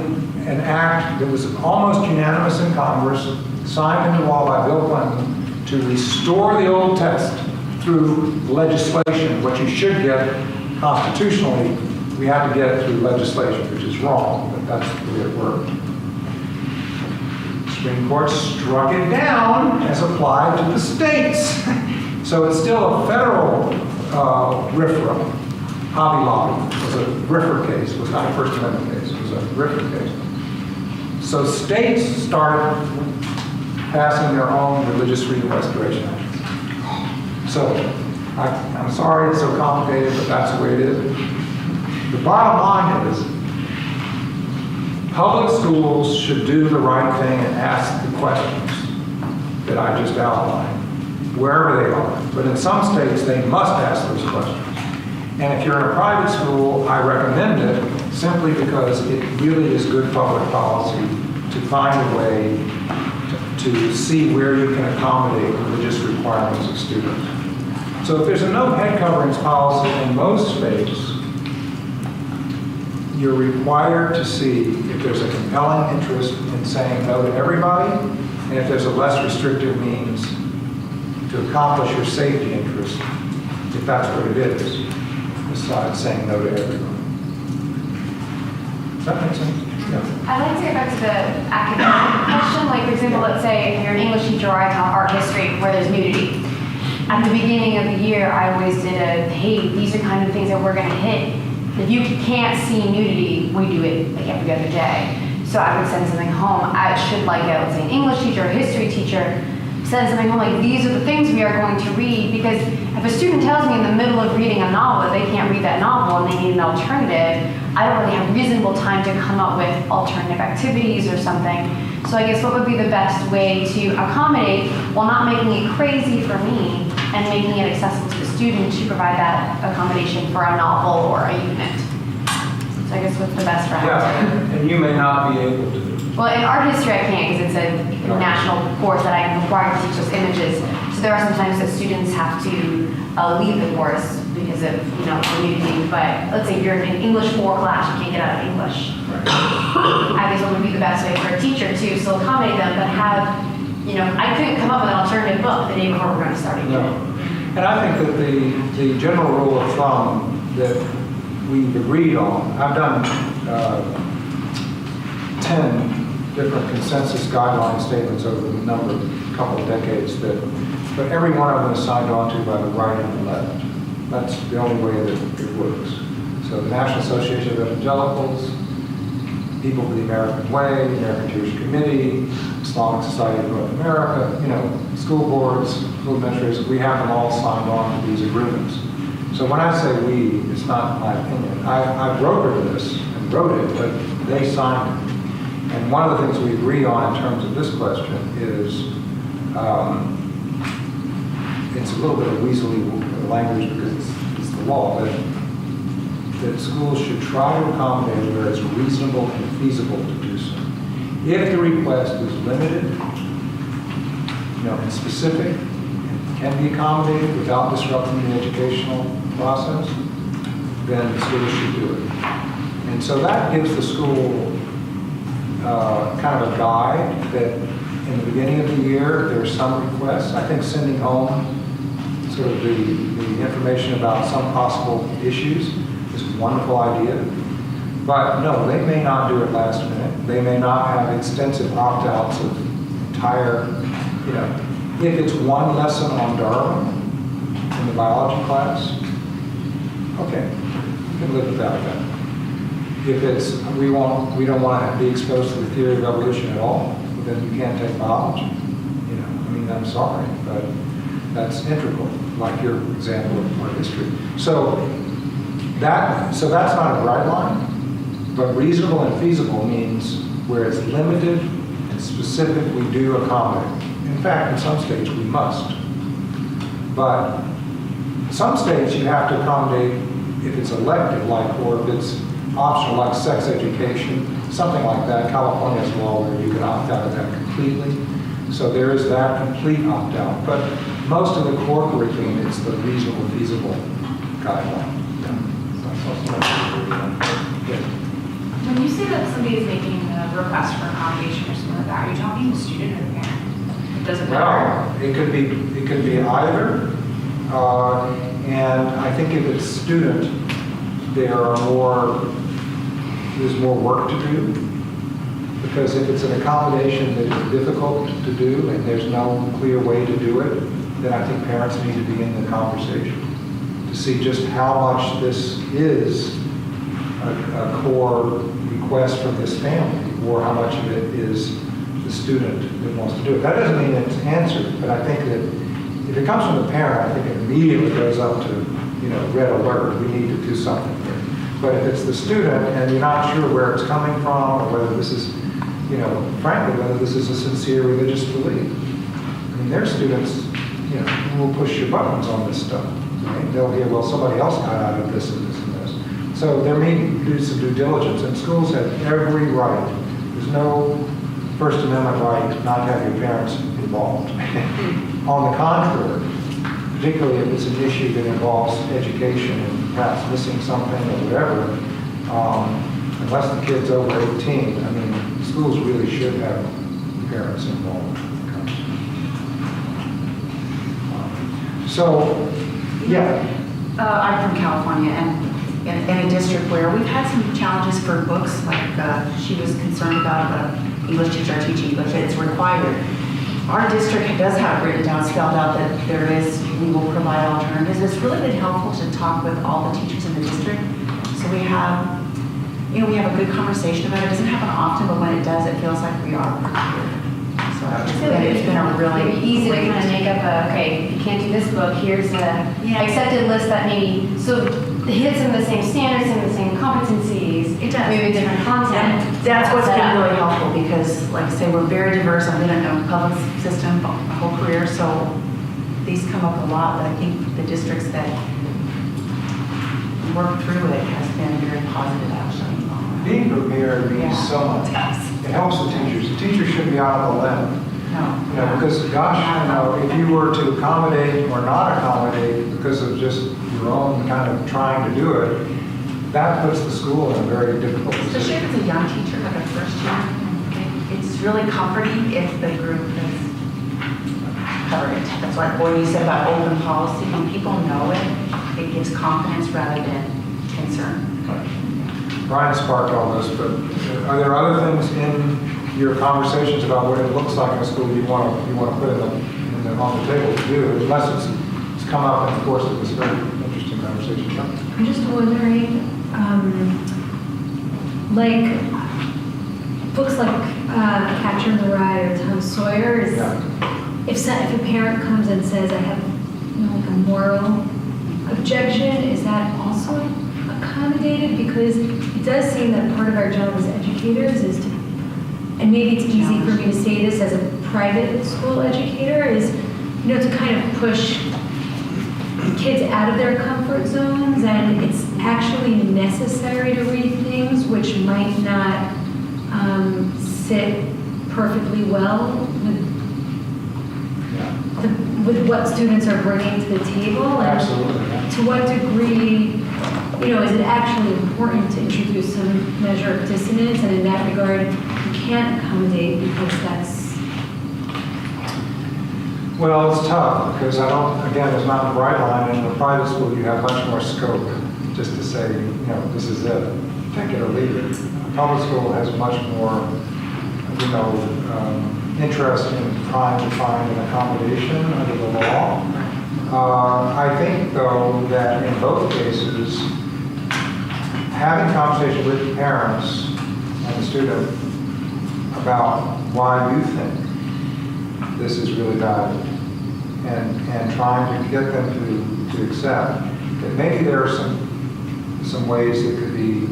an act that was almost unanimous in Congress, signed into law by Bill Clinton, to restore the old test through legislation. What you should get constitutionally, we had to get it through legislation, which is wrong, but that's the way it worked. The Supreme Court struck it down as applied to the states. So it's still a federal RFRA. Hobby Lobby was a RFRA case. It was not a First Amendment case. It was a RFRA case. So states started passing their own Religious Freedom Restoration Act. So I'm sorry it's so complicated, but that's the way it is. The bottom line is, public schools should do the right thing and ask the questions that I just outlined, wherever they are. But in some states, they must ask those questions. And if you're in a private school, I recommend it simply because it really is good public policy to find a way to see where you can accommodate religious requirements of students. So if there's a no head coverings policy in most states, you're required to see if there's a compelling interest in saying no to everybody, and if there's a less restrictive means to accomplish your safety interest, if that's what it is, besides saying no to everybody. Does that make sense? Yeah. I'd like to get back to the academic question. Like, for example, let's say if you're an English teacher or I taught art history where there's nudity. At the beginning of the year, I always did hey, these are kind of things that we're going to hit. If you can't see nudity, we do it like every other day. So I would send something home. I should, like, let's say an English teacher or a history teacher, send something home like, these are the things we are going to read. Because if a student tells me in the middle of reading a novel that they can't read that novel and they need an alternative, I don't really have reasonable time to come up with alternative activities or something. So I guess what would be the best way to accommodate while not making it crazy for me and making it accessible to the student to provide that accommodation for a novel or a unit? So I guess what's the best route? Yeah, and you may not be able to. Well, in art history I can't because it's a national course that I'm required to teach those images. So there are some times that students have to leave the course because of, nudity. But let's say you're in an English 4 class, you can't get out of English. I guess what would be the best way for a teacher to still accommodate them, but have, I couldn't come up with an alternative book the day before we're going to start a unit. And I think that the general rule of thumb that we've agreed on, I've done 10 different consensus guideline statements over the couple of decades, but every one of them is signed on to by the right and the left. That's the only way that it works. So the National Association of Evangelicals, People for the American Way, the American Jewish Committee, Islamic Society of North America, school boards, school administrators, we have them all signed on to these agreements. So when I say we, it's not my opinion. I brokered this and wrote it, but they signed it. And one of the things we agree on in terms of this question is, it's a little bit of weaselly language because it's the law, but that schools should try to accommodate where it's reasonable and feasible to do so. If the request is limited, and specific, and can be accommodated without disrupting the educational process, then the school should do it. And so that gives the school kind of a guide that in the beginning of the year, if there's some requests, I think sending home sort of the information about some possible issues is a wonderful idea. But no, they may not do it last minute. They may not have extensive opt-outs of entire, if it's one lesson on Darwin in the biology class, okay, you can live without that. If it's, we don't want to be exposed to the theory of evolution at all, then you can't take biology. I'm sorry, but that's integral, like your example of art history. So that's not a bright line, but reasonable and feasible means where it's limited and specific, we do accommodate. In fact, in some states, we must. But some states, you have to accommodate if it's elective, or if it's optional, like sex education, something like that. California has a law where you can opt out of that completely. So there is that complete opt-out. But most of the core curriculum, it's the reasonable, feasible guideline. When you say that somebody is making a request for accommodation or something like that, are you talking to the student or the parent? It doesn't matter. Well, it could be either. And I think if it's student, there's more work to do. Because if it's an accommodation that is difficult to do and there's no clear way to do it, then I think parents need to be in the conversation to see just how much this is a core request from this family, or how much of it is the student that wants to do it. That doesn't mean it's answered, but I think that if it comes from the parent, I think it immediately goes up to, red alert, we need to do something here. But if it's the student and you're not sure where it's coming from, or whether this is, frankly, whether this is a sincere religious belief. I mean, there are students, who will push your buttons on this stuff. Right? They'll hear, well, somebody else got out of this and this and this. So there may be some due diligence, and schools have every right. There's no First Amendment right not to have your parents involved. On the contrary, particularly if it's an issue that involves education and perhaps missing something or whatever, unless the kid's over 18, I mean, schools really should have parents involved. So, yeah. I'm from California, and in a district where we've had some challenges for books, like she was concerned about English teacher teaching English, it's required. Our district does have it written down, spelled out that we will provide alternatives. It's really been helpful to talk with all the teachers in the district. So we have a good conversation about it. It doesn't happen often, but when it does, it feels like we are prepared. So it's been a really easy to great- kind of make up okay, you can't do this book, here's the accepted list that maybe, so it hits in the same standards and the same competencies. It does. Maybe different content. That's what's Set been up. really helpful because, like I say, we're very diverse. I've been in a public system my whole career, so these come up a lot. But I think the districts that work through it has been very positive, actually. Being prepared means Yeah. so much. It helps the teachers. The teachers shouldn't be out of the limb. No. Because gosh, if you were to accommodate or not accommodate because of just your own kind of trying to do it, that puts the school in a very difficult Especially position. if it's a young teacher, like a first year. It's really comforting if the group has covered it. That's like what you said about open policy. When people know it, it gives confidence rather than concern. Brian sparked all this, but are there other things in your conversations about what it looks like in a school you want to put on the table to do, unless it's come up in the course of this very interesting conversation? I'm just wondering, like books like Catcher in the Rye or Tom Sawyer, if a parent comes and says, I have like a moral objection, is that also accommodated? Because it does seem that part of our job as educators is to, and maybe it's easy for me to say this as a private school educator, is, to kind of push kids out of their comfort zones, and it's actually necessary to read things which might not sit perfectly well with what students are bringing to the table. And Absolutely. to what degree, is it actually important to introduce some measure of dissonance? And in that regard, you can't accommodate because that's. Well, it's tough because again, there's not a bright line. In a private school, you have much more scope just to say, this is it, take it or leave it. A public school has much more, interest in trying to find an accommodation under the law. I think, though, that in both cases, having conversation with the parents and the student about why you think this is really valuable and trying to get them to accept that maybe there are some ways that could be,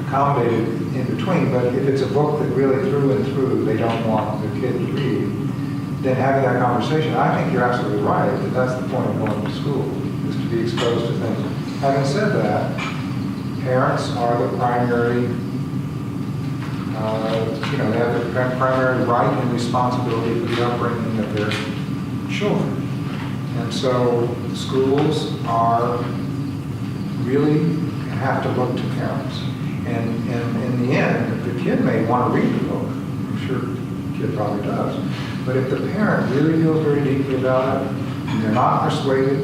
accommodated in between, but if it's a book that really through and through they don't want the kid to read, then having that conversation, I think you're absolutely right that that's the point of going to school, is to be exposed to things. Having said that, parents are the primary, they have the primary right and responsibility for the upbringing of their children. And so schools really have to look to parents. And in the end, the kid may want to read the book. I'm sure the kid probably does. But if the parent really feels very deeply about it, and they're not persuaded,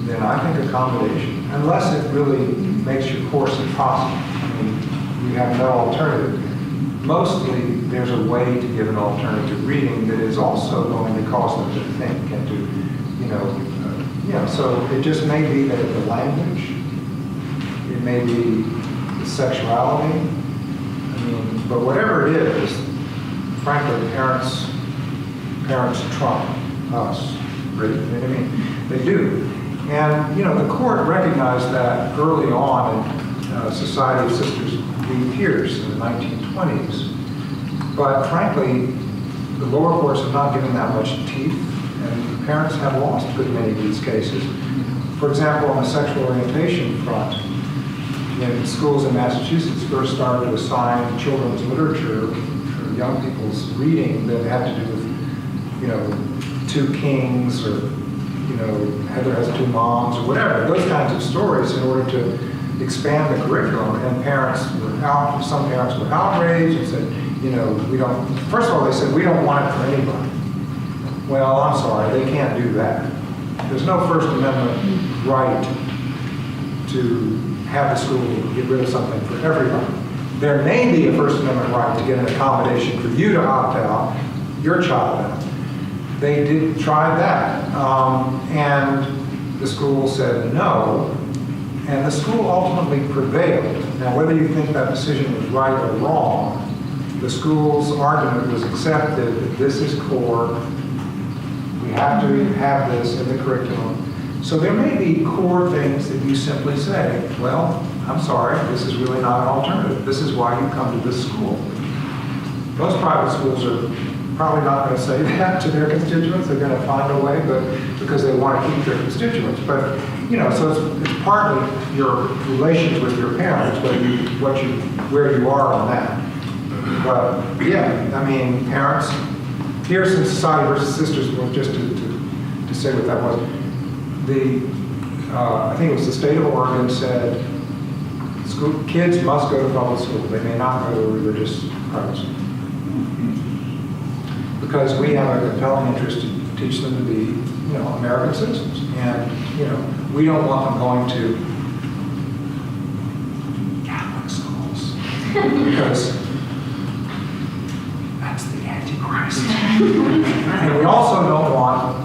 then I think accommodation, unless it really makes your course impossible. I mean, you have no alternative. Mostly, there's a way to give an alternative reading that is also going to cause them to think and to, so it just may be that the language, it may be the sexuality, but whatever it is, frankly, parents trump us, really. They do. And, the court recognized that early on in Society of Sisters v. Pierce in the 1920s. But frankly, the lower courts have not given that much teeth, and parents have lost a good many of these cases. For example, on the sexual orientation front, when schools in Massachusetts first started to assign children's literature for young people's reading that had to do with, two kings or, Heather has two moms or whatever, those kinds of stories in order to expand the curriculum. And some parents were outraged and said, we don't, first of all, they said, we don't want it for anybody. Well, I'm sorry, they can't do that. There's no First Amendment right to have the school get rid of something for everybody. There may be a First Amendment right to get an accommodation for you to opt out, your child out. They did try that, and the school said no, and the school ultimately prevailed. Now, whether you think that decision was right or wrong, the school's argument was accepted that this is core, we have to have this in the curriculum. So there may be core things that you simply say, well, I'm sorry, this is really not an alternative. This is why you come to this school. Most private schools are probably not going to say that to their constituents. They're going to find a way, but because they want to keep their constituents. But so it's partly your relations with your parents, where you are on that. But yeah, parents. Here's in Society versus Sisters. Well, just to say what that was. I think it was the state of Oregon said kids must go to public school. They may not go to a religious private school. Because we have a compelling interest to teach them to be, American citizens. And, we don't want them going to Catholic schools. Because that's the Antichrist. And we also don't want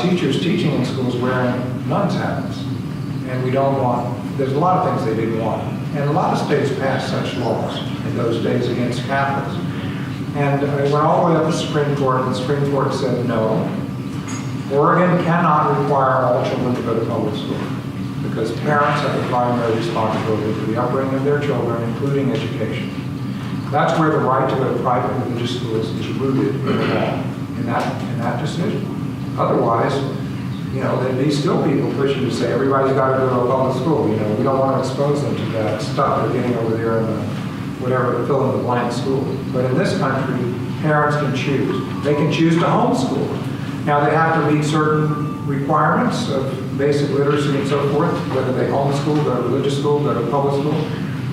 teachers teaching in schools wearing nuns' hats. And we don't want, there's a lot of things they didn't want. And a lot of states passed such laws in those days against Catholics. And it went all the way up to the Supreme Court, and the Supreme Court said no. Oregon cannot require all children to go to public school because parents have the primary responsibility for the upbringing of their children, including education. That's where the right to go to private religious schools is rooted in the law, in that decision. Otherwise, there'd be still people pushing to say everybody's got to go to a public school. We don't want to expose them to that stuff they're getting over there in the whatever, fill in the blank school. But in this country, parents can choose. They can choose to homeschool. Now, they have to meet certain requirements of basic literacy and so forth, whether they homeschool, go to religious school, go to public school.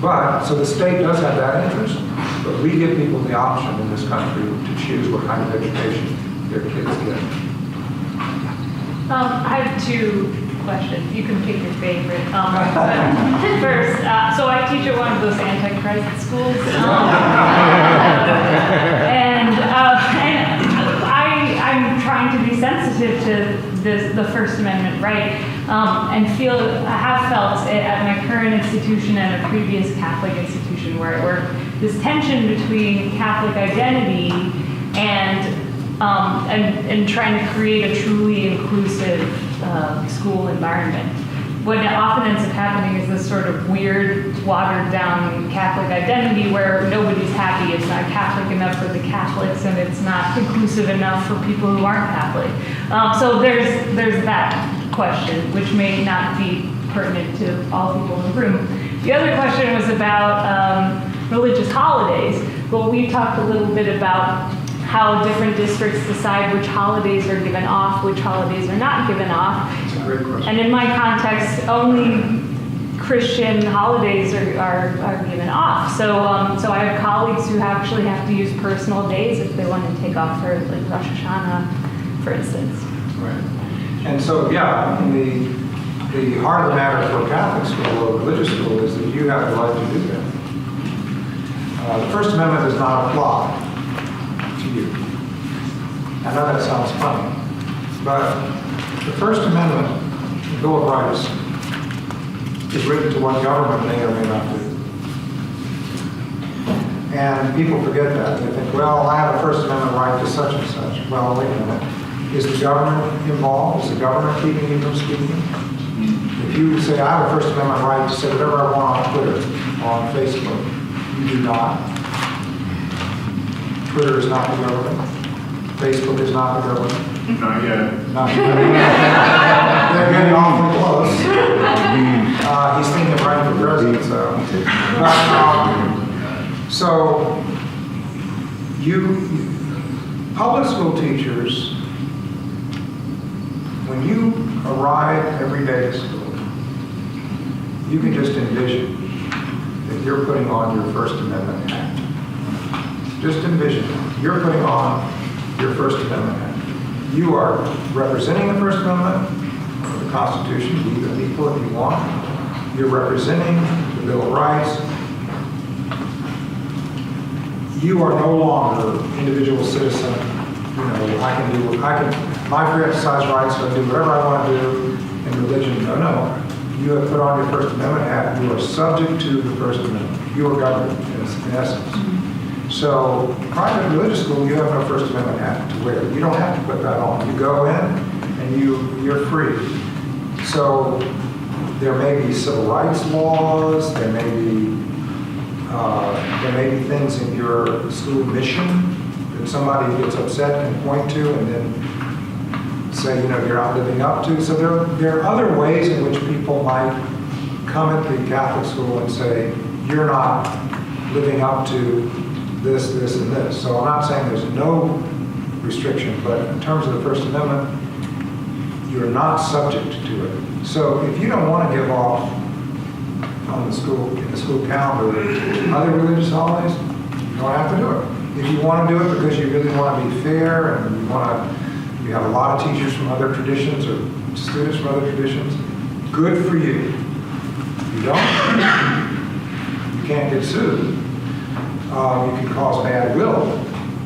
But, so the state does have that interest, but we give people the option in this country to choose what kind of education their kids get. I have two questions. You can pick your favorite. First, so I teach at one of those Antichrist schools. I'm trying to be sensitive to the First Amendment right, and have felt it at my current institution and a previous Catholic institution where I work, this tension between Catholic identity and trying to create a truly inclusive school environment. What often ends up happening is this sort of weird, watered-down Catholic identity where nobody's happy. It's not Catholic enough for the Catholics, and it's not inclusive enough for people who aren't Catholic. So there's that question, which may not be pertinent to all people in the room. The other question was about religious holidays. Well, we talked a little bit about how different districts decide which holidays are given off, which holidays are not given off. That's a great question. And in my context, only Christian holidays are given off. So I have colleagues who actually have to use personal days if they want to take off for like Rosh Hashanah, for instance. Right. And so, yeah, the heart of the matter for a Catholic school or a religious school is that you have the right to do that. The First Amendment does not apply to you. I know that sounds funny, but the First Amendment, the Bill of Rights, is written to what government may or may not do. And people forget that. They think, well, I have a First Amendment right to such and such. Well, wait a minute. Is the government involved? Is the government keeping you from speaking? If you say, I have a First Amendment right to say whatever I want on Twitter, on Facebook, you do not. Twitter is not the government. Facebook is not the government. Not yet. Not yet. They're getting awfully close. He's thinking of running for president, so. So, public school teachers, when you arrive every day to school, you can just envision that you're putting on your First Amendment hat. Just envision you're putting on your First Amendment hat. You are representing the First Amendment, or the Constitution, be the people if you want. You're representing the Bill of Rights. You are no longer individual citizen. You know, my free exercise rights, I do whatever I want to do in religion. No. You have put on your First Amendment hat. You are subject to the First Amendment. You are governed, in essence. So, private religious school, you have no First Amendment hat to wear. You don't have to put that on. You go in and you're free. So, there may be civil rights laws. There may be things in your school mission that somebody gets upset and point to, and then say, you're not living up to. So there are other ways in which people might come at the Catholic school and say, you're not living up to this, and this. So I'm not saying there's no restriction, but in terms of the First Amendment, you're not subject to it. So if you don't want to give off in the school calendar other religious holidays, you don't have to do it. If you want to do it because you really want to be fair and you have a lot of teachers from other traditions or students from other traditions, good for you. If you don't, you can't get sued. You can cause bad will.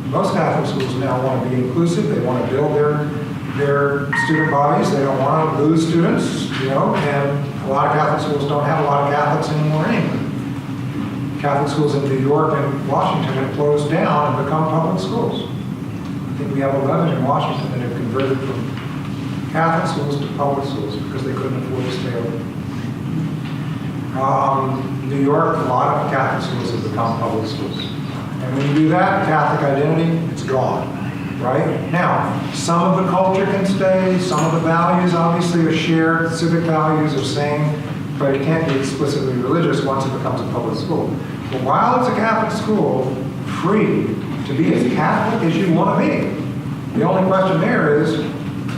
Most Catholic schools now want to be inclusive. They want to build their student bodies. They don't want to lose students, and a lot of Catholic schools don't have a lot of Catholics anymore anyway. Catholic schools in New York and Washington have closed down and become public schools. I think we have 11 in Washington that have converted from Catholic schools to public schools because they couldn't afford to stay open. New York, a lot of Catholic schools have become public schools. And when you do that, Catholic identity, it's gone, right? Now, some of the culture can stay, some of the values obviously are shared, civic values are same, but it can't be explicitly religious once it becomes a public school. But while it's a Catholic school, free to be as Catholic as you want to be. The only question there is,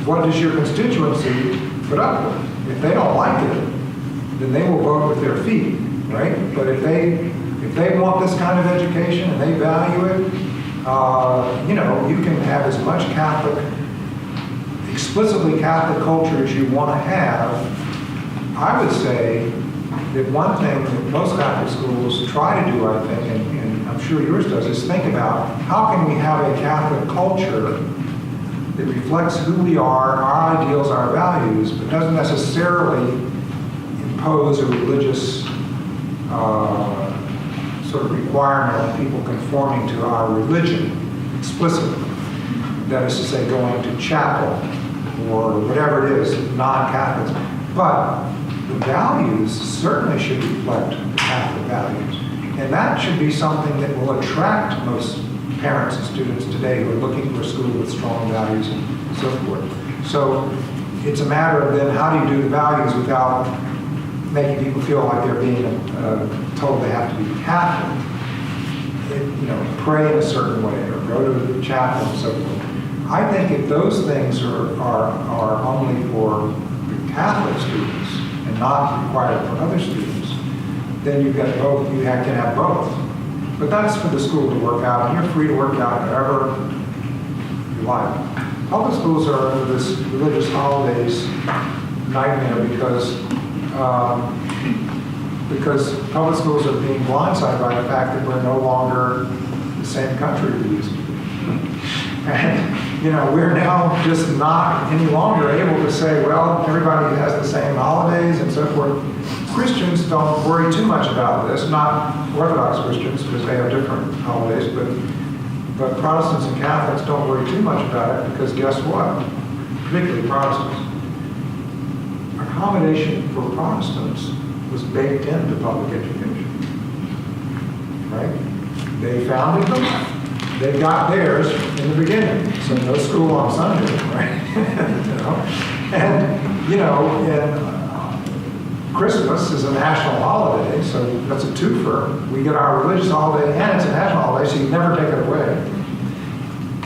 what does your constituency put up with? If they don't like it, then they will vote with their feet, right? But if they want this kind of education and they value it, you know, you can have as much Catholic, explicitly Catholic culture as you want to have. I would say that one thing that most Catholic schools try to do, I think, and I'm sure yours does, is think about how can we have a Catholic culture that reflects who we are, our ideals, our values, but doesn't necessarily impose a religious sort of requirement on people conforming to our religion explicitly. That is to say, going to chapel or whatever it is, non-Catholics. But the values certainly should reflect the Catholic values. And that should be something that will attract most parents and students today who are looking for a school with strong values and so forth. So it's a matter of then how do you do the values without making people feel like they're being told they have to be Catholic. You know, pray in a certain way or go to the chapel and so forth. I think if those things are only for the Catholic students and not required for other students, then you've got both. You can have both. But that's for the school to work out, and you're free to work out however you like. Public schools are under this religious holidays nightmare because public schools are being blindsided by the fact that we're no longer the same country we used to be. And, you know, we're now just not any longer able to say, well, everybody has the same holidays and so forth. Christians don't worry too much about this, not Orthodox Christians, because they have different holidays, but Protestants and Catholics don't worry too much about it, because guess what? Particularly Protestants. Accommodation for Protestants was baked into public education, right? They founded them. They got theirs in the beginning, so no school on Sunday, right? You know, and Christmas is a national holiday, so that's a twofer. We get our religious holiday and it's a national holiday, so you never take it away.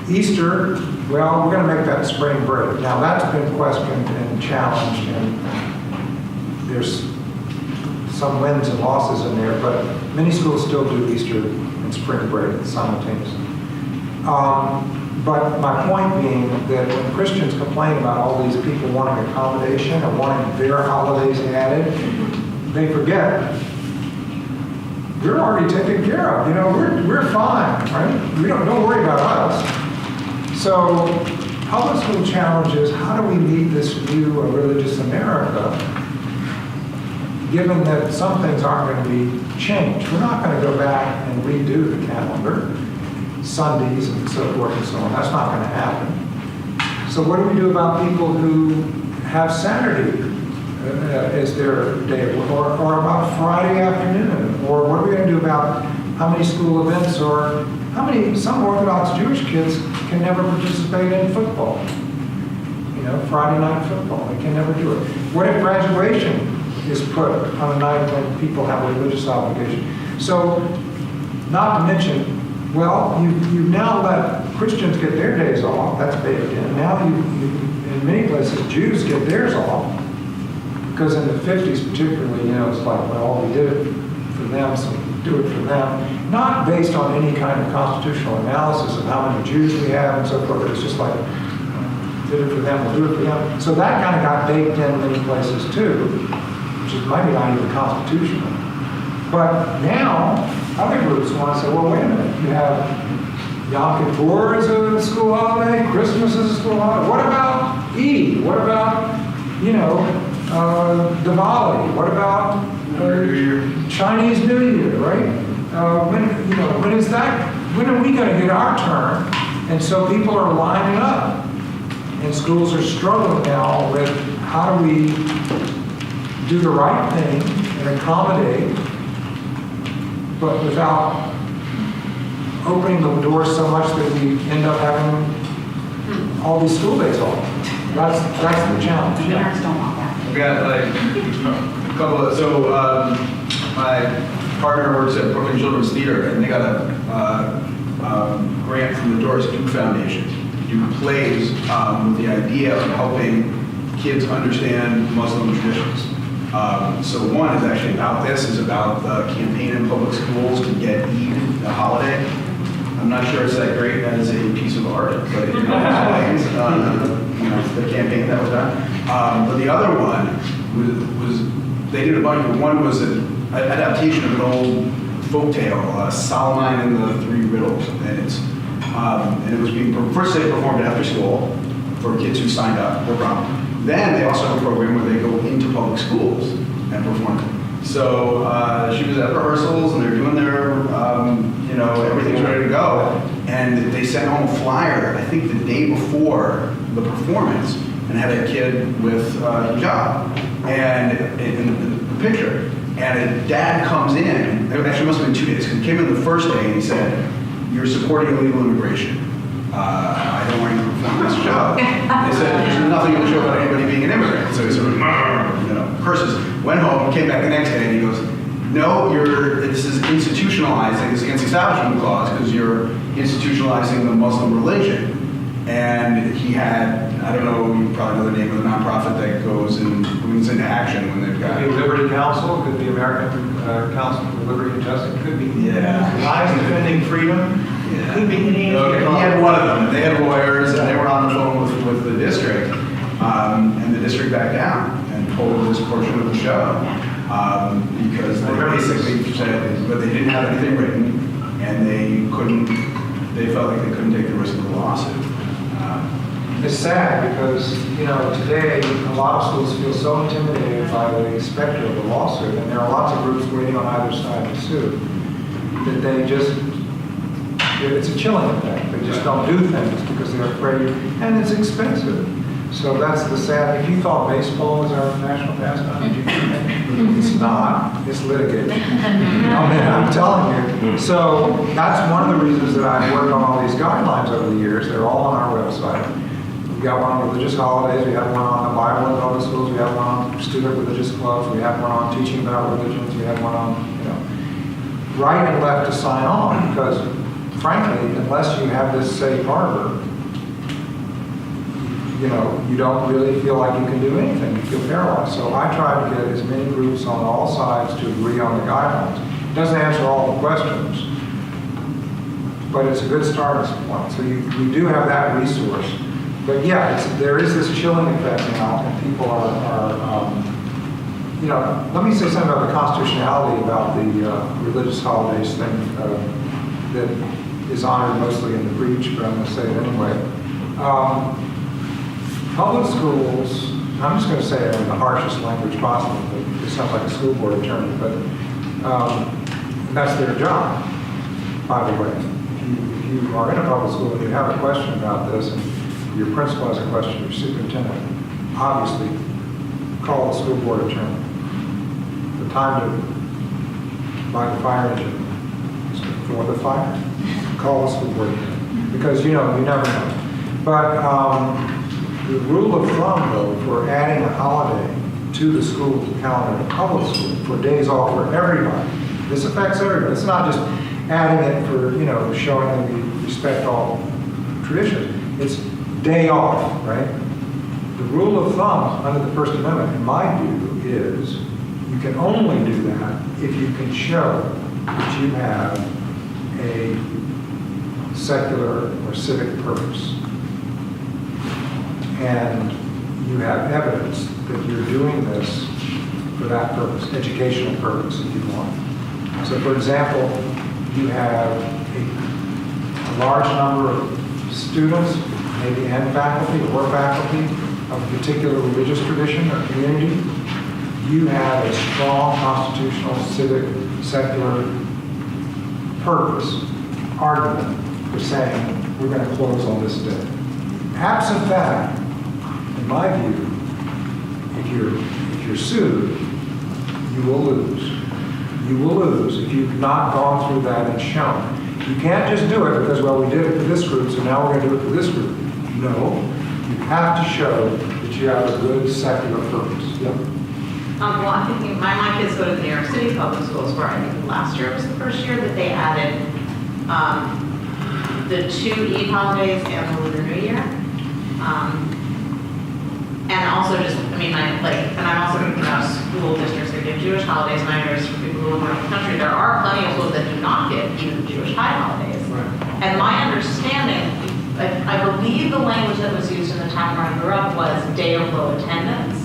Easter, well, we're going to make that spring break. Now that's been questioned and challenged, and there's some wins and losses in there, but many schools still do Easter and spring break simultaneously. But my point being that when Christians complain about all these people wanting accommodation or wanting their holidays added, they forget we're already taken care of. You know, we're fine, right? Don't worry about us. So public school challenge is how do we meet this view of religious America, given that some things aren't going to be changed. We're not going to go back and redo the calendar. Sundays and so forth and so on. That's not going to happen. So what do we do about people who have Saturday as their day of work, or about Friday afternoon? Or what are we going to do about how many school events or how many, some Orthodox Jewish kids can never participate in football? You know, Friday night football, they can never do it. What if graduation is put on a night when people have a religious obligation? So, not to mention, well, you've now let Christians get their days off. That's baked in. Now in many places, Jews get theirs off. Because in the 50s particularly, you know, it's like, well, we did it for them, so do it for them. Not based on any kind of constitutional analysis of how many Jews we have and so forth. It's just like, did it for them, we'll do it for them. So that kind of got baked in many places too, which is maybe not even constitutional. But now, other groups want to say, well, wait a minute, you have Yom Kippur as a school holiday, Christmas as a school holiday. What about Eid? What about, you know, Diwali? What about Chinese New Year, right? When is that? When are we going to get our turn? And so people are lining up, and schools are struggling now with how do we do the right thing and accommodate, but without opening the door so much that we end up having all these school days off. That's the challenge. Parents don't want that. I've got like a couple of, so my partner works at Brooklyn Children's Theater, and they got a grant from the Doris Duke Foundation to do plays with the idea of helping kids understand Muslim traditions. So one is actually about this, is about the campaign in public schools to get Eid, the holiday. I'm not sure it's that great as a piece of art, but it explains the campaign that was done. But the other one was they did a bunch of, one was an adaptation of an old folktale, Solomon and the Three Riddles, and it was being, first they performed after school for kids who signed up, no problem. Then they also have a program where they go into public schools and perform it. So she was at rehearsals and they're doing their, everything's ready to go. And they sent home a flyer, I think the day before the performance, and had a kid with a job and in the picture. And a dad comes in, it actually must have been 2 days, because he came in the first day and he said, "You're supporting illegal immigration. I don't want you to perform this show." They said, "There's nothing in the show about anybody being an immigrant." So he sort of, curses, went home, came back the next day, and he goes, "No, this is institutionalizing, it's against the Establishment Clause, because you're institutionalizing the Muslim religion." And he had, I don't know, you probably know the name of the nonprofit that goes into action when they've got. Could be Liberty Council, could be American Council for Liberty and Justice, could be Lives Defending Freedom, could be any. Okay, he had one of them, and they had lawyers, and they were on the phone with the district, and the district backed down and pulled this portion of the show, because they basically said, but they didn't have anything written, and they felt like they couldn't take the risk of the lawsuit. It's sad because, today a lot of schools feel so intimidated by the specter of the lawsuit, and there are lots of groups waiting on either side to sue, that they just, it's a chilling effect. They just don't do things because they're afraid, and it's expensive. So that's the sad, if you thought baseball was our national pastime, did you think that? It's not, it's litigation. I'm telling you. So that's one of the reasons that I've worked on all these guidelines over the years. They're all on our website. We got one on religious holidays, we have one on the Bible in public schools, we have one on student religious clubs, we have one on teaching about religions, we have one on, right and left to sign on, because frankly, unless you have this safe harbor, you don't really feel like you can do anything, you feel paralyzed. So I try to get as many groups on all sides to agree on the guidelines. It doesn't answer all the questions, but it's a good starting point. So we do have that resource. But yeah, there is this chilling effect now, and people are let me say something about the constitutionality about the religious holidays thing that is honored mostly in the breach, but I'm going to say it anyway. Public schools, I'm just going to say it in the harshest language possible, but it sounds like a school board attorney, but that's their job, by the way. If you are in a public school and you have a question about this, and your principal has a question, your superintendent, obviously call the school board attorney. The time to buy the fire engine is before the fire. Call the school board attorney. Because you never know. But the rule of thumb, though, for adding a holiday to the school calendar in public school for days off for everybody, this affects everybody. It's not just adding it for, showing that we respect all traditions. It's day off, right? The rule of thumb under the First Amendment, in my view, is you can only do that if you can show that you have a secular or civic purpose. And you have evidence that you're doing this for that purpose, educational purpose, if you want. So, for example, you have a large number of students, maybe and faculty or faculty of a particular religious tradition or community. You have a strong constitutional, civic, secular purpose, argument for saying we're going to close on this day. Absent that, in my view, if you're sued, you will lose. You will lose if you've not gone through that and shown. You can't just do it because, well, we did it for this group, so now we're going to do it for this group. No, you have to show that you have a good secular purpose. Yeah. Well, I'm thinking, my kids go to the New York City public schools, where I think last year was the first year that they added the 2 Eid holidays and the Lunar New Year. And also just, I mean, and I'm also thinking about school districts that give Jewish holidays, and I know for people who live around the country, there are plenty of schools that do not give even Jewish high holidays. And my understanding, I believe the language that was used in the town where I grew up was day of low attendance.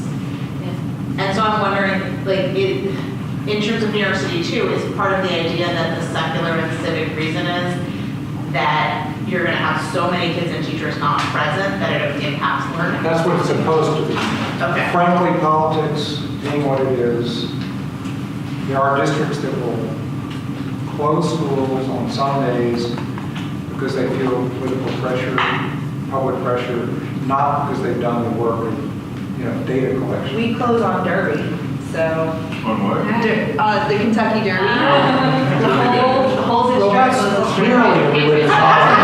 And so I'm wondering, like, in terms of New York City too, is part of the idea that the secular and civic reason is that you're gonna have so many kids and teachers not present that it impacts learning? That's what it's supposed to be. Okay. Frankly, politics being what it is, there are districts that will close schools on some days because they feel political pressure, public pressure, not because they've done the work of, data collection. We close on Derby, so. On what? The Kentucky Derby. The whole Well, district that's closes. clearly a religious holiday.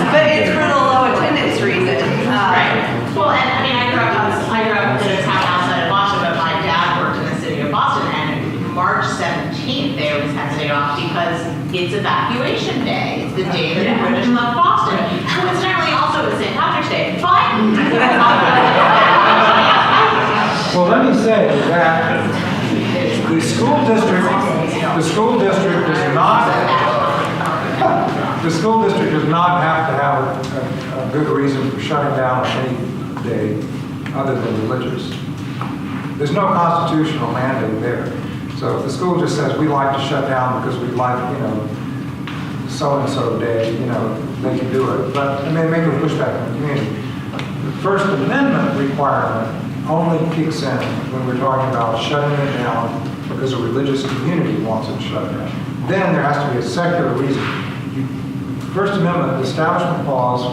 But it's for the low attendance reason. Right. Well, and I mean, I grew up in a town outside of Boston, but my dad worked in the city of Boston, and March 17th, they always have the day off because it's evacuation day. It's the day that the British left Boston. Coincidentally, also it's St. Patrick's Day. But Well, let me say that the school district does not have to have a good reason for shutting down any day other than religious. There's no constitutional mandate there. So if the school just says, we like to shut down because we like, so-and-so day, they can do it. But, make a pushback from the community. The First Amendment requirement only kicks in when we're talking about shutting it down because a religious community wants it shut down. Then there has to be a secular reason. First Amendment, the Establishment Clause,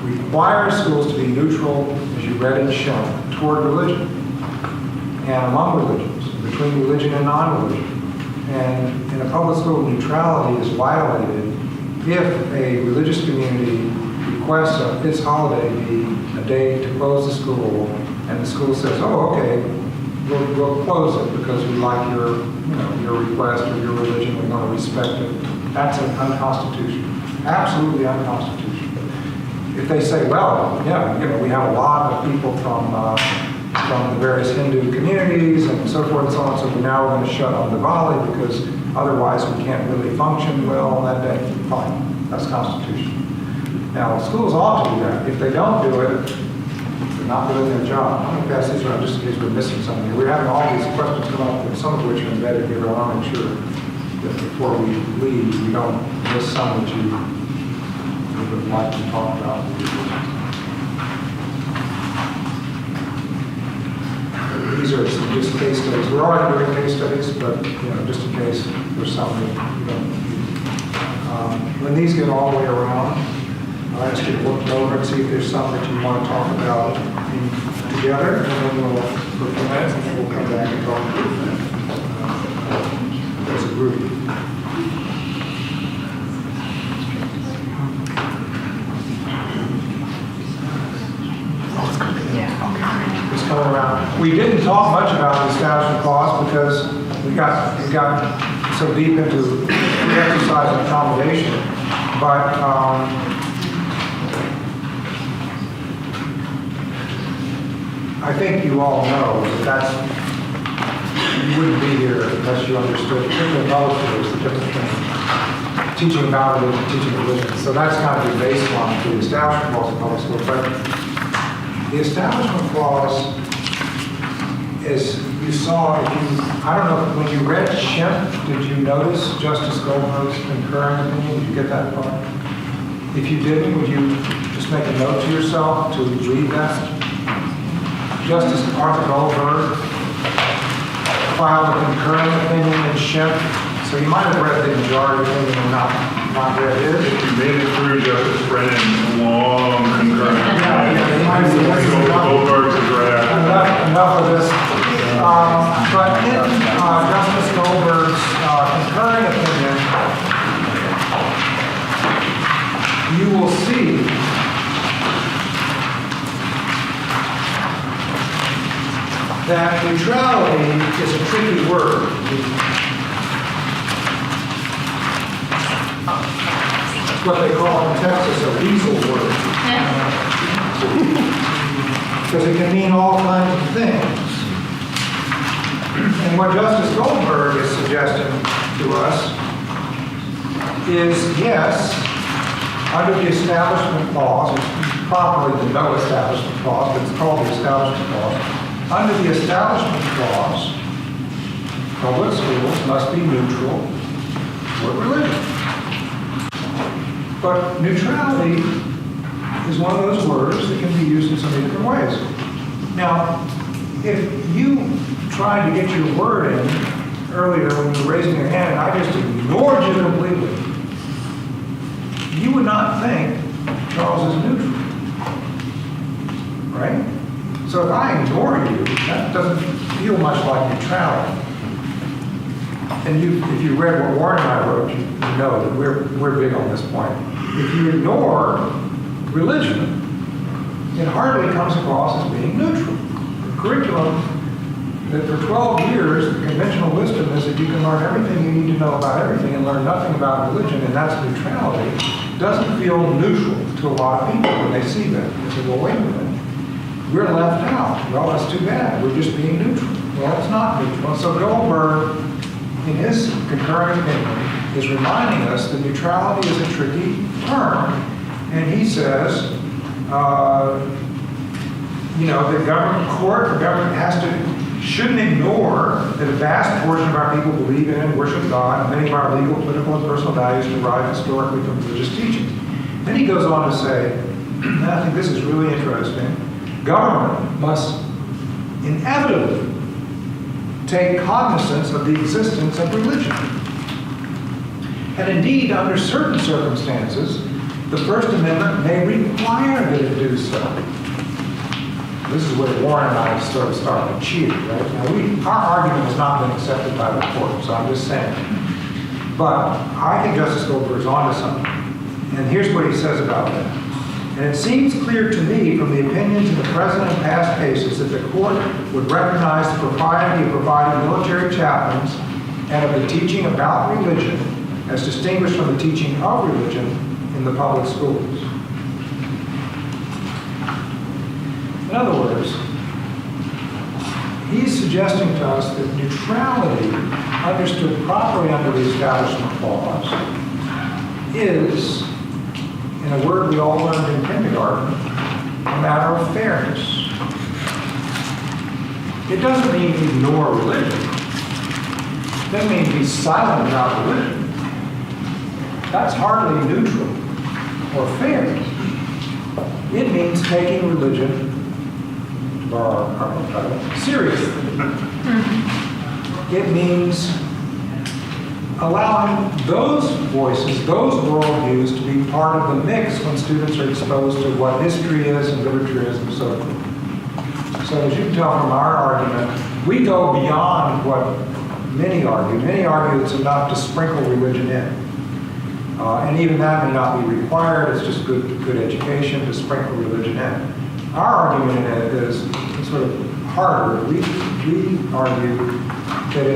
requires schools to be neutral, as you read in Shem, toward religion and among religions, between religion and non-religion. And in a public school, neutrality is violated if a religious community requests its holiday be a day to close the school, and the school says, oh, okay, we'll close it because we like your request or your religion, we want to respect it. That's unconstitutional, absolutely unconstitutional. If they say, well, we have a lot of people from the various Hindu communities and so forth and so on, so now we're going to shut on Diwali because otherwise we can't really function well on that day. Fine, that's constitutional. Now, schools ought to do that. If they don't do it, they're not doing their job. I'm going to pass these around just in case we're missing something. We're having all these questions come up, and some of which are embedded here. I want to make sure that before we leave, we don't miss some that you would like to talk about. These are some just case studies. We're already doing case studies, but just in case there's something you don't. When these get all the way around, I'll ask you to look over and see if there's something that you want to talk about together, and then we'll, for a few minutes, and then we'll come back and talk as a group. It's coming around. We didn't talk much about the Establishment Clause because we got so deep into the exercise of accommodation, but I think you all know that you wouldn't be here unless you understood, particularly in public schools, the difference between teaching about religion and teaching religion. So that's kind of the baseline for the Establishment Clause in public schools. But the Establishment Clause is, you saw, I don't know, when you read Schimpf, did you notice Justice Goldberg's concurring opinion? Did you get that part? If you didn't, would you just make a note to yourself to read that? Justice Arthur Goldberg filed a concurring opinion in Schimpf, so you might have read the majority opinion and not read his. You made it through Justice Brennan's long concurrence. Goldberg's a draft. Enough of this. But in Justice Goldberg's concurring opinion, you will see that neutrality is a tricky word. It's what they call in Texas a weasel word. because it can mean all kinds of things. And what Justice Goldberg is suggesting to us is, yes, under the Establishment Clause, it's properly the No Establishment Clause, but it's called the Establishment Clause. Under the Establishment Clause, public schools must be neutral toward religion. But neutrality is one of those words that can be used in so many different ways. Now, if you tried to get your word in earlier when you were raising your hand and I just ignored you completely, you would not think Charles is neutral, right? So if I ignore you, that doesn't feel much like neutrality. And if you read what Warren and I wrote, you know that we're big on this point. If you ignore religion, it hardly comes across as being neutral. The curriculum that for 12 years, the conventional wisdom is that you can learn everything you need to know about everything and learn nothing about religion, and that's neutrality, doesn't feel neutral to a lot of people when they see that. They say, well, wait a minute, we're left out. Well, that's too bad. We're just being neutral. Well, it's not neutral. So Goldberg, in his concurring opinion, is reminding us that neutrality is a tricky term, and he says, the government shouldn't ignore that a vast portion of our people believe in and worship God, and many of our legal, political, and personal values derive historically from religious teachings. Then he goes on to say, and I think this is really interesting, government must inevitably take cognizance of the existence of religion. And indeed, under certain circumstances, the First Amendment may require that it do so. This is where Warren and I sort of start to cheer, right? Now, our argument has not been accepted by the court, so I'm just saying. But I think Justice Goldberg is onto something. And here's what he says about that. And it seems clear to me from the opinions in the present and past cases that the court would recognize the propriety of providing military chaplains and of the teaching about religion as distinguished from the teaching of religion in the public schools. In other words, he's suggesting to us that neutrality, understood properly under the Establishment Clause, is, in a word we all learned in kindergarten, a matter of fairness. It doesn't mean ignore religion. It doesn't mean be silent about religion. That's hardly neutral or fair. It means taking religion, seriously. It means allowing those voices, those worldviews to be part of the mix when students are exposed to what history is and literature is and so forth. So as you can tell from our argument, we go beyond what many argue. Many argue it's enough to sprinkle religion in. And even that may not be required. It's just good education to sprinkle religion in. Our argument in it is sort of harder. We argue that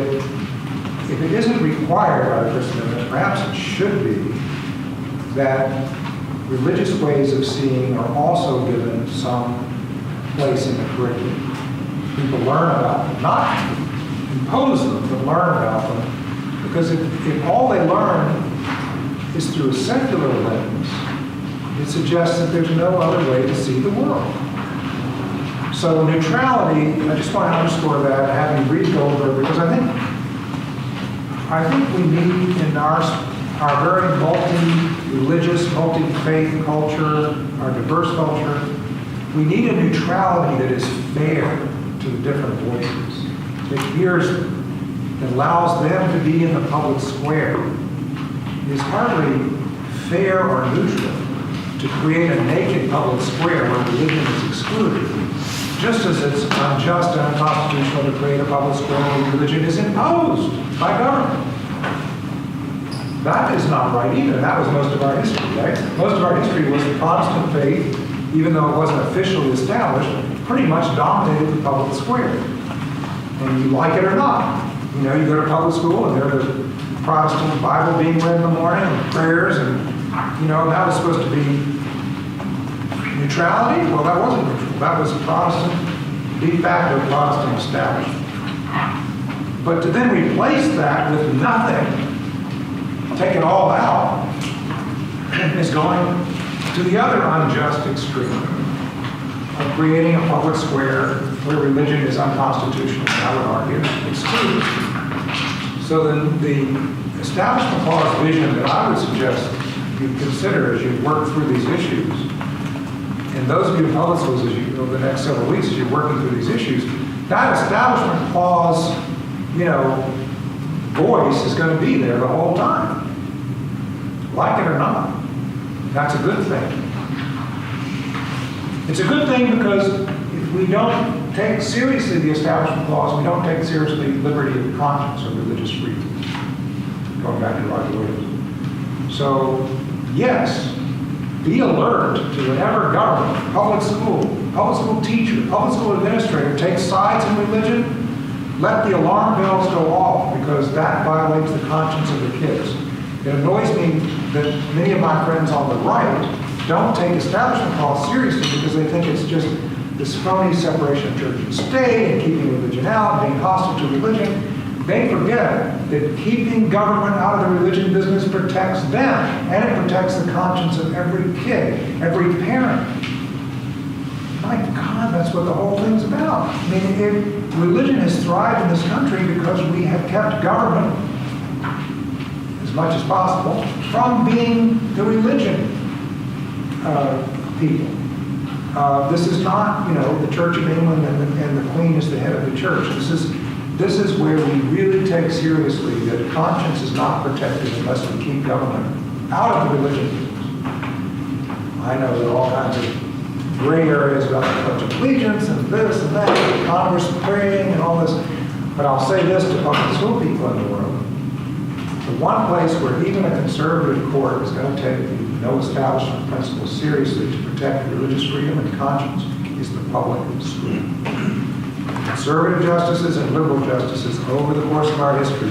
if it isn't required by the First Amendment, perhaps it should be that religious ways of seeing are also given some place in the curriculum. People learn about them, not impose them, but learn about them. Because if all they learn is through a secular lens, it suggests that there's no other way to see the world. So neutrality, I just want to underscore that, having read Goldberg, because I think we need in our very multi-religious, multi-faith culture, our diverse culture, we need a neutrality that is fair to the different voices, that hears them, that allows them to be in the public square. It is hardly fair or neutral to create a naked public square where religion is excluded, just as it's unjust and unconstitutional to create a public square where religion is imposed by government. That is not right either. That was most of our history, right? Most of our history was the Protestant faith, even though it wasn't officially established, pretty much dominated the public square. And you like it or not. You know, you go to public school and there's a Protestant Bible being read in the morning and prayers, and that was supposed to be, Neutrality? Well, that wasn't neutral. That was Protestant, de facto Protestant establishment. But to then replace that with nothing, take it all out, is going to the other unjust extreme of creating a public square where religion is unconstitutional, I would argue, excluded. So then the Establishment Clause vision that I would suggest you consider as you work through these issues, and those of you in public schools, as you, over the next several weeks, as you're working through these issues, that Establishment Clause, voice is going to be there the whole time. Like it or not. That's a good thing. It's a good thing because if we don't take seriously the Establishment Clause, we don't take seriously liberty of conscience or religious freedom. Going back to Roger Williams. So, yes, be alert to whatever government, public school teacher, public school administrator takes sides in religion. Let the alarm bells go off because that violates the conscience of the kids. It annoys me that many of my friends on the right don't take Establishment Clause seriously because they think it's just this phony separation of church and state and keeping religion out and being hostile to religion. They forget that keeping government out of the religion business protects them, and it protects the conscience of every kid, every parent. My God, that's what the whole thing's about. I mean, religion has thrived in this country because we have kept government, as much as possible, from being the religion people. This is not, the Church of England and the Queen is the head of the church. This is where we really take seriously that conscience is not protected unless we keep government out of the religion business. I know there are all kinds of gray areas about the Pledge of Allegiance and this and that, and Congress praying and all this. But I'll say this to public school people in the world. The one place where even a conservative court is going to take the no establishment principle seriously to protect religious freedom and conscience is the public school. Conservative justices and liberal justices over the course of our history,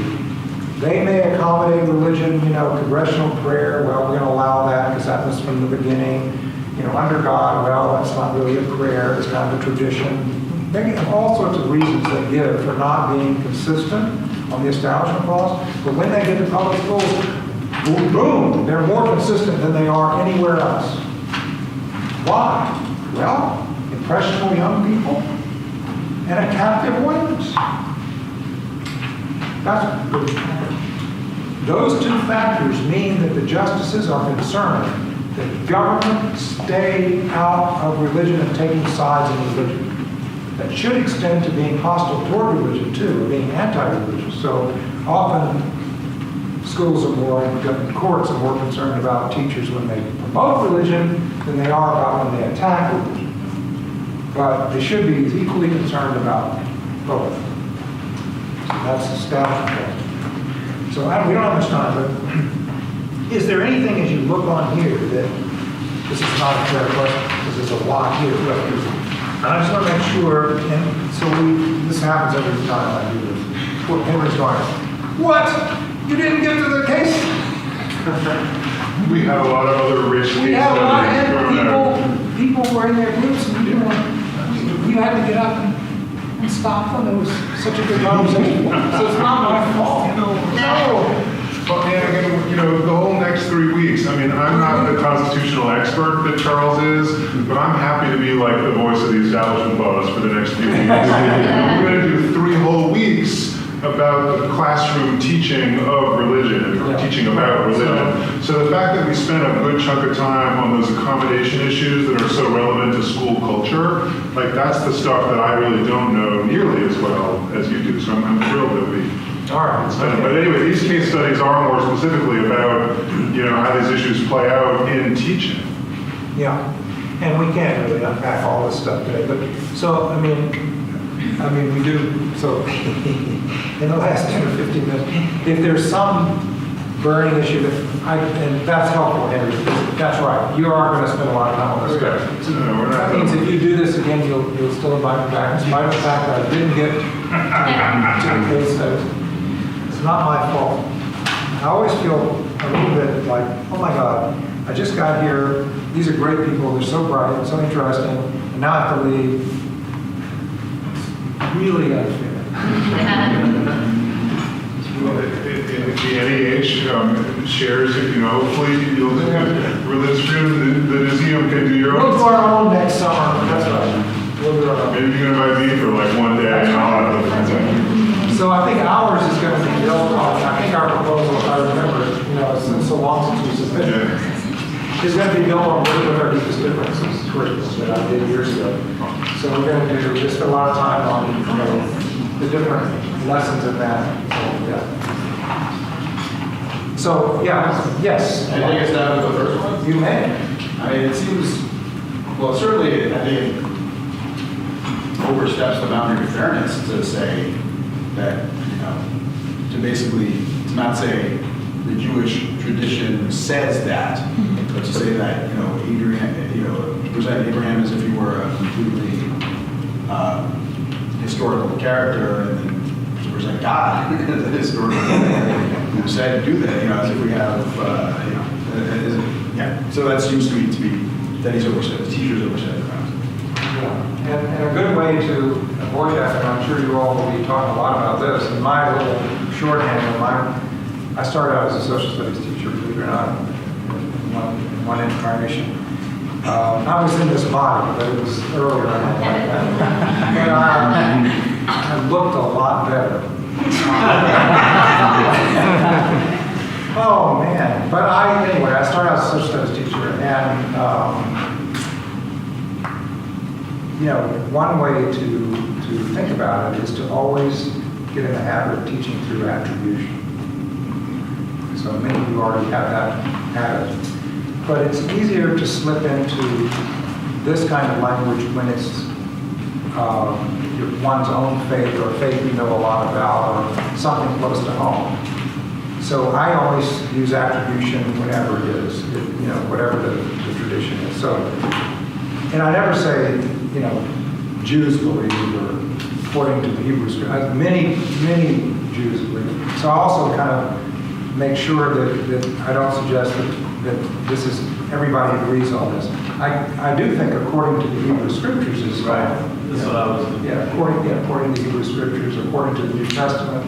they may accommodate religion, congressional prayer, well, we're going to allow that because that was from the beginning. Under God, well, that's not really a prayer, it's kind of a tradition. They have all sorts of reasons they give for not being consistent on the Establishment Clause. But when they get to public schools, boom, they're more consistent than they are anywhere else. Why? Well, impressionable young people and a captive audience. Those two factors mean that the justices are concerned that government stay out of religion and taking sides in religion. That should extend to being hostile toward religion too, or being anti-religious. So often schools are more, and courts are more concerned about teachers when they promote religion than they are about when they attack religion. But they should be equally concerned about both. So that's the Establishment Clause. So we don't have much time, but is there anything as you look on here that, this is not a fair question, because there's a lot here. And I just want to make sure, and so this happens every time I do this. Henry's going, what? You didn't get to the case? We have a lot of other rich case We have a lot studies. of people were in their groups, and you had to get up and stop them. It was such a good conversation. So it's not my fault. No. But man, again, the whole next 3 weeks, I'm not the constitutional expert that Charles is, but I'm happy to be like the voice of the Establishment Clause for the next few weeks. We're going to do 3 whole weeks about the classroom teaching of religion, or teaching about religion. So the fact that we spent a good chunk of time on those accommodation issues that are so relevant to school culture, that's the stuff that I really don't know nearly as well as you do. So I'm thrilled that we all right. But anyway, these case studies are more specifically about, how these issues play out in teaching. Yeah, and we can't really unpack all this stuff today, but so, we do, so in the last 10 or 15 minutes, if there's some burning issue and that's helpful, Henry, that's right, you are going to spend a lot of time on this stuff. So that means if you do this again, you'll still invite me back, despite the fact that I didn't get to the case studies. It's not my fault. I always feel a little bit like, oh my God, I just got here, these are great people, they're so bright, so interesting, and now I have to leave. It's really unfair. Well, if the NEH shares it, hopefully you'll religious freedom, the Newseum can do your We'll do own. our own next summer, that's right. We'll do our own. Maybe you can invite me for like one day and I'll have the friends. So I think ours is going to be built on, I think our proposal, if I remember, it's been so long since we submitted it, is going to be built on working with our deepest differences curriculum that I did years ago. So we're going to do, just spend a lot of time on, the different lessons in that. So, yes. I think it's down to the first one. You may. I mean, it seems, well, certainly, I think it oversteps the boundary of fairness to say that, to basically, to not say the Jewish tradition says that, but to say that, to present Abraham as if he were a completely historical character, and then to present God as a historical character, who said to do that, as if we have, So that seems to me to be, that he's overstepped, the teacher's overstepped the bounds. And a good way to avoid that, and I'm sure you all will be talking a lot about this, in my little shorthand, I started out as a social studies teacher, believe it or not, in one incarnation. I was in this body, but it was earlier in my life. And I looked a lot better. Oh, man. But anyway, I started out as a social studies teacher, and one way to think about it is to always get in the habit of teaching through attribution. So many of you already have that habit. But it's easier to slip into this kind of language when it's one's own faith or faith we know a lot about or something close to home. So I always use attribution whenever it is, whatever the tradition is. So, and I never say, Jews believe or according to the Hebrew scripture. Many Jews believe. So I also kind of make sure that I don't suggest that this is, everybody agrees on this. I do think according to the Hebrew scriptures is right. That's what I was thinking. According to the Hebrew scriptures, according to the New Testament.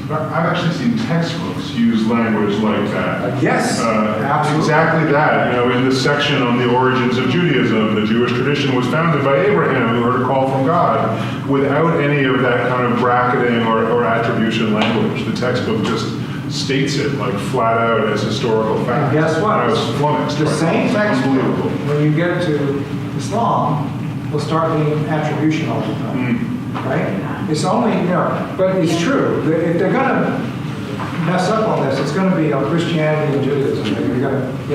But I've actually seen textbooks use language like that. Yes, absolutely. Exactly that. In the section on the origins of Judaism, the Jewish tradition was founded by Abraham, who heard a call from God, without any of that kind of bracketing or attribution language. The textbook just states it like flat out as historical fact. And guess what? I was flummoxed. The same textbook, Unbelievable. when you get to Islam, will start being attribution all the time. Right? It's only, but it's true. If they're going to mess up on this, it's going to be on Christianity and Judaism.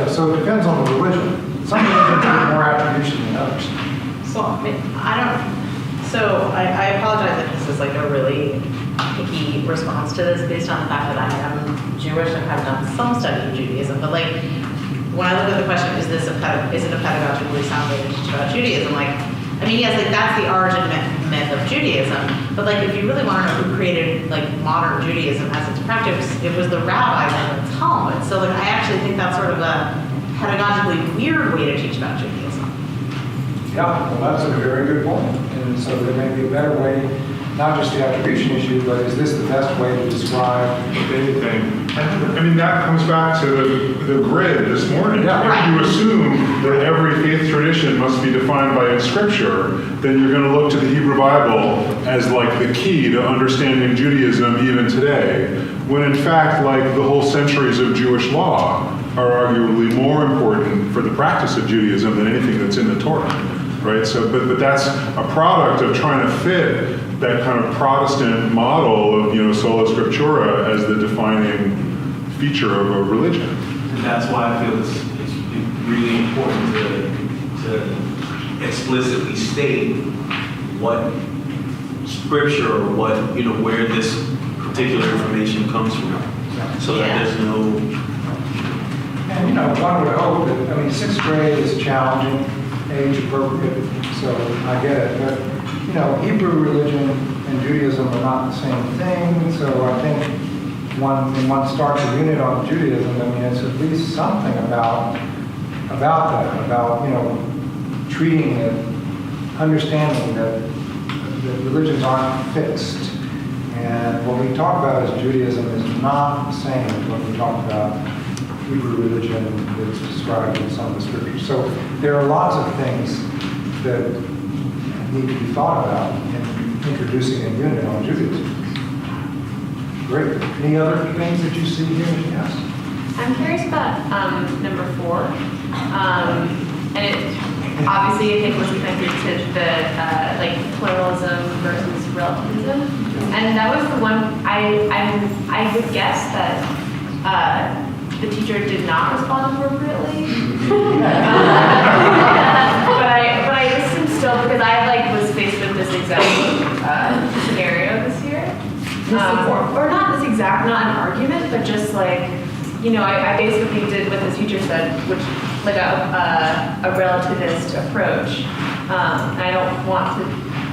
So it depends on the religion. Some religions get more attribution than others. So I apologize if this is like a really picky response to this based on the fact that I am Jewish and have done some study of Judaism, but like when I look at the question, is it a pedagogically sound way to teach about Judaism? Yes, that's the origin myth of Judaism, but if you really want to know who created modern Judaism as its practice, it was the rabbis and the Talmud. So I actually think that's sort of a pedagogically weird way to teach about Judaism. Yeah, well, that's a very good point. And so there may be a better way, not just the attribution issue, but is this the best way to describe anything? That comes back to the grid this morning. Yeah. If you assume that every faith tradition must be defined by its scripture, then you're going to look to the Hebrew Bible as the key to understanding Judaism even today, when in fact, the whole centuries of Jewish law are arguably more important for the practice of Judaism than anything that's in the Torah, right? So, but that's a product of trying to fit that kind of Protestant model of, sola scriptura as the defining feature of a religion. And that's why I feel it's really important to explicitly state what scripture or what, where this particular information comes from. So that there's no... And, one would hope that, sixth grade is challenging, age appropriate, so I get it. But, Hebrew religion and Judaism are not the same thing, so I think one starts a unit on Judaism, I mean, it's at least something about that, about, you know, treating it, understanding that religions aren't fixed. And what we talk about as Judaism is not the same as what we talk about Hebrew religion that's described in some of the scriptures. So there are lots of things that need to be thought about in introducing a unit on Judaism. Great. Any other things that you see here? Yes. I'm curious about number 4. And it obviously I think was connected to the like pluralism versus relativism. And that was the one I would guess that the teacher did not respond appropriately. but I listened still because I like was faced with this exact scenario this year. Or not this exact, not an argument, but just like, you know, I basically did what the teacher said, which like a relativist approach. And I don't want to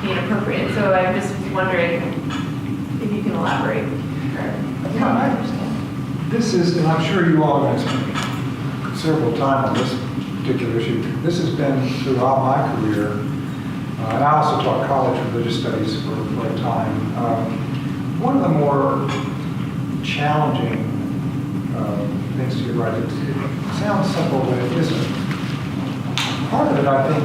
be inappropriate, so I'm just wondering if you can elaborate. This is, and I'm sure you all have spent considerable time on this particular issue. This has been throughout my career, and I also taught college religious studies for a time. One of the more challenging things to get right, it sounds simple, but it isn't. Part of it, I think,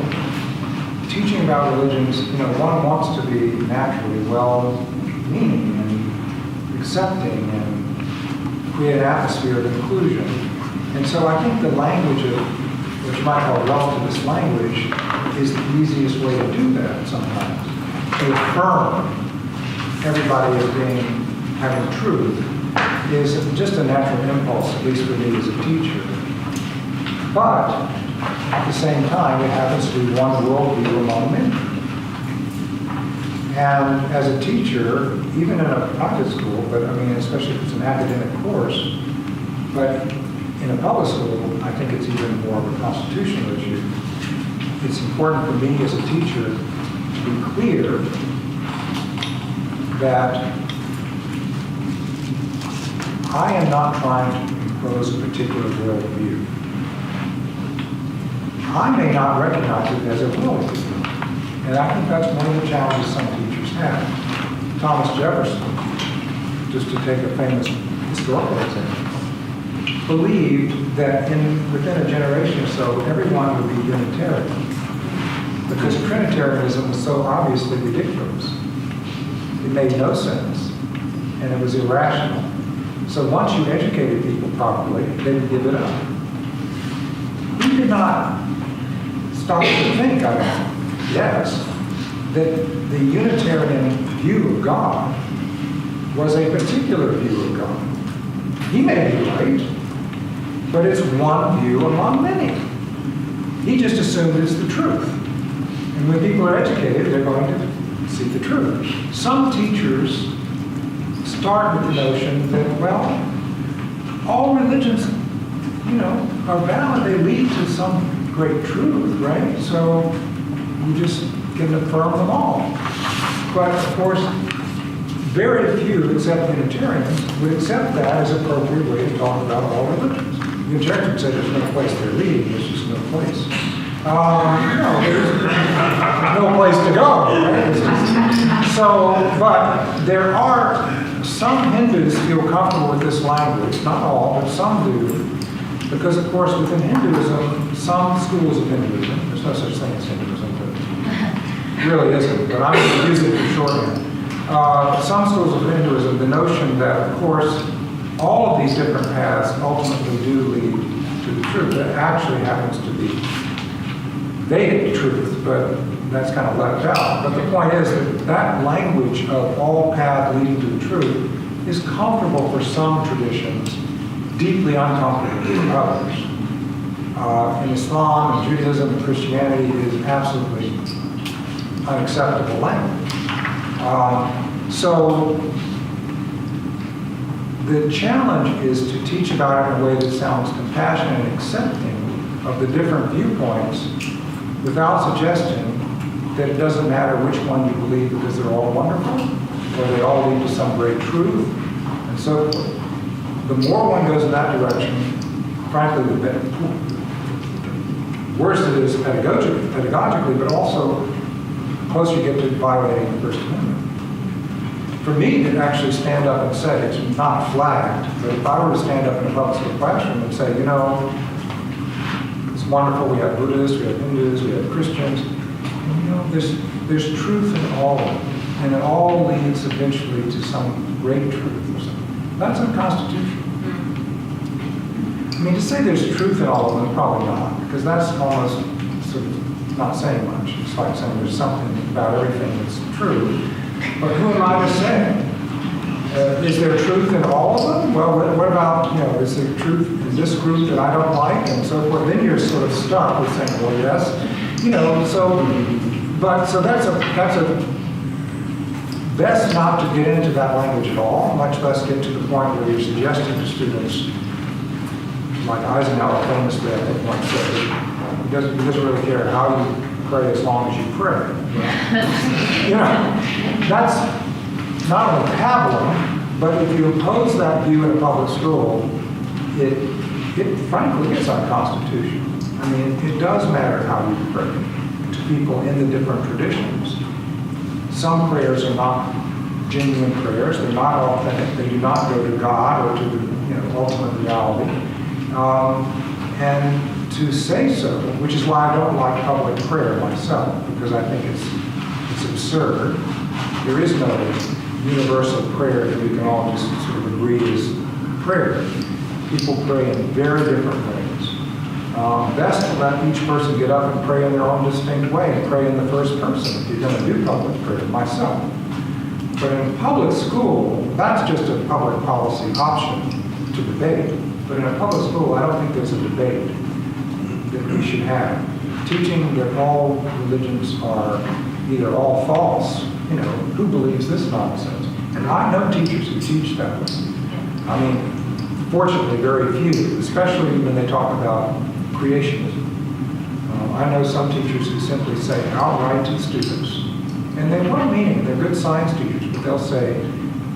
teaching about religions, you know, one wants to be naturally well-meaning and accepting and create an atmosphere of inclusion. And so I think the language of what you might call relativist language is the easiest way to do that sometimes. To affirm everybody as having truth is just a natural impulse, at least for me as a teacher. But at the same time, it happens to be one worldview among many. And as a teacher, even in a private school, but I mean, especially if it's an academic course, but in a public school, I think it's even more of a constitutional issue. It's important for me as a teacher to be clear that I am not trying to impose a particular worldview. I may not recognize it as a worldview. And I think that's one of the challenges some teachers have. Thomas Jefferson, just to take a famous historical example, believed that within a generation or so, everyone would be Unitarian. Because Trinitarianism was so obviously ridiculous. It made no sense, and it was irrational. So once you educated people properly, they would give it up. He did not stop to think, yes, that the Unitarian view of God was a particular view of God. He may be right, but it's one view among many. He just assumed it's the truth. And when people are educated, they're going to see the truth. Some teachers start with the notion that, well, all religions, you know, are valid. They lead to some great truth, right? So you just can affirm them all. But of course, very few, except Unitarians, would accept that as an appropriate way to talk about all religions. Unitarians would say there's no place they're leading, there's just no place. There's no place to go, right? So, but there are some Hindus feel comfortable with this language, not all, but some do, because of course within Hinduism, some schools of Hinduism, there's no such thing as Hinduism, but it really isn't, but I'm going to use it for shorthand. Some schools of Hinduism, the notion that of course all of these different paths ultimately do lead to the truth. That actually happens to be Vedic truth, but that's kind of left out. But the point is that that language of all paths leading to the truth is comfortable for some traditions, deeply uncomfortable for others. In Islam and Judaism and Christianity, it is absolutely unacceptable language. So the challenge is to teach about it in a way that sounds compassionate and accepting of the different viewpoints without suggesting that it doesn't matter which one you believe because they're all wonderful, or they all lead to some great truth, and so forth. the more one goes in that direction, frankly, the worse it is pedagogically, but also the closer you get to violating the First Amendment. For me to actually stand up and say, it's not flagged, but if I were to stand up in a public school classroom and say, you know, it's wonderful, we have Buddhists, we have Hindus, we have Christians, and, you know, there's truth in all of them, and it all leads eventually to some great truth or something. That's unconstitutional. I mean, to say there's truth in all of them, probably not, because that's almost sort of not saying much. It's like saying there's something about everything that's true. But who am I to say? Is there truth in all of them? Well, what about, you know, is there truth in this group that I don't like and so forth? Then you're sort of stuck with saying, well, yes. You know, so that's best not to get into that language at all, much less get to the point where you're suggesting to students, like Eisenhower famously, I think, once said, he doesn't really care how you pray as long as you pray. You know, that's not only pablum, but if you oppose that view in a public school, it frankly is unconstitutional. I mean, it does matter how you pray to people in the different traditions. Some prayers are not genuine prayers. They're not authentic. They do not go to God or to the ultimate reality. And to say so, which is why I don't like public prayer myself, because I think it's absurd. There is no universal prayer that we can all just sort of agree is prayer. People pray in very different ways. Best to let each person get up and pray in their own distinct way, and pray in the first person if you're going to do public prayer, myself. But in public school, that's just a public policy option to debate. But in a public school, I don't think there's a debate that we should have. Teaching that all religions are either all false, you know, who believes this nonsense? And I know teachers who teach that way. I mean, fortunately, very few, especially when they talk about creationism. I know some teachers who simply say outright to students, and they want meaning, they're good science teachers, but they'll say,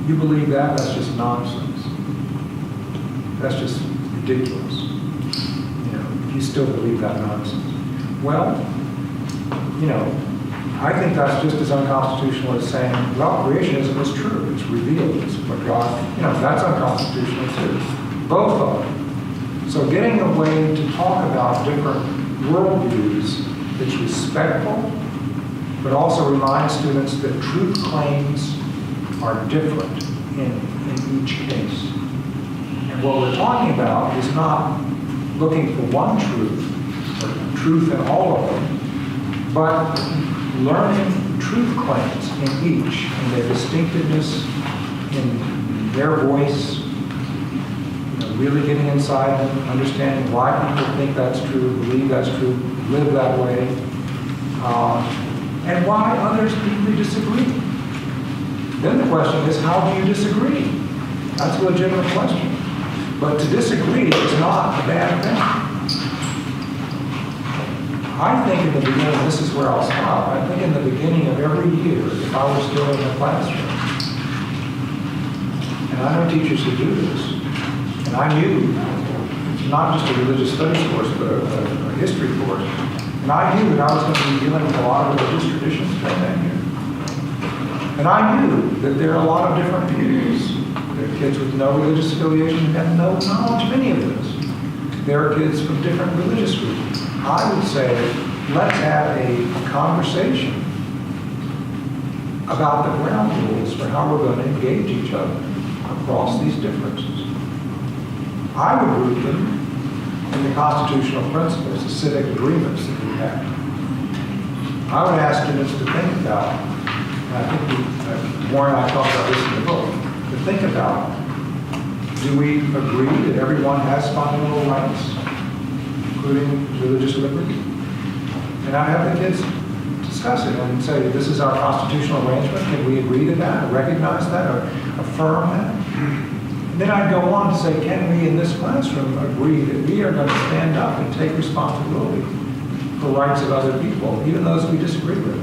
you believe that? That's just nonsense. That's just ridiculous. You know, you still believe that nonsense. Well, you know, I think that's just as unconstitutional as saying, well, creationism is true. It's revealed. It's what God, you know, that's unconstitutional too. Both of them. So getting a way to talk about different worldviews that's respectful, but also reminds students that truth claims are different in each case. And what we're talking about is not looking for one truth, or truth in all of them, but learning truth claims in each, in their distinctiveness, in their voice, you know, really getting inside them, understanding why people think that's true, believe that's true, live that way, and why others deeply disagree. Then the question is, how do you disagree? That's a legitimate question. But to disagree is not a bad thing. I think in the beginning, this is where I'll stop, I think in the beginning of every year, if I were still in the classroom, and I know teachers who do this, and I knew, it's not just a religious studies course, but a history course, and I knew that I was going to be dealing with a lot of religious traditions during that year. And I knew that there are a lot of different views. There are kids with no religious affiliation who have no knowledge of any of this. There are kids from different religious groups. I would say, let's have a conversation about the ground rules for how we're going to engage each other across these differences. I would root them in the constitutional principles, the civic agreements that we have. I would ask students to think about, and I think Warren and I talked about this in the book, to think about, do we agree that everyone has fundamental rights, including religious liberty? And I have the kids discuss it and say, this is our constitutional arrangement. Can we agree to that, or recognize that, or affirm that? And then I'd go on to say, can we in this classroom agree that we are going to stand up and take responsibility for rights of other people, even those we disagree with?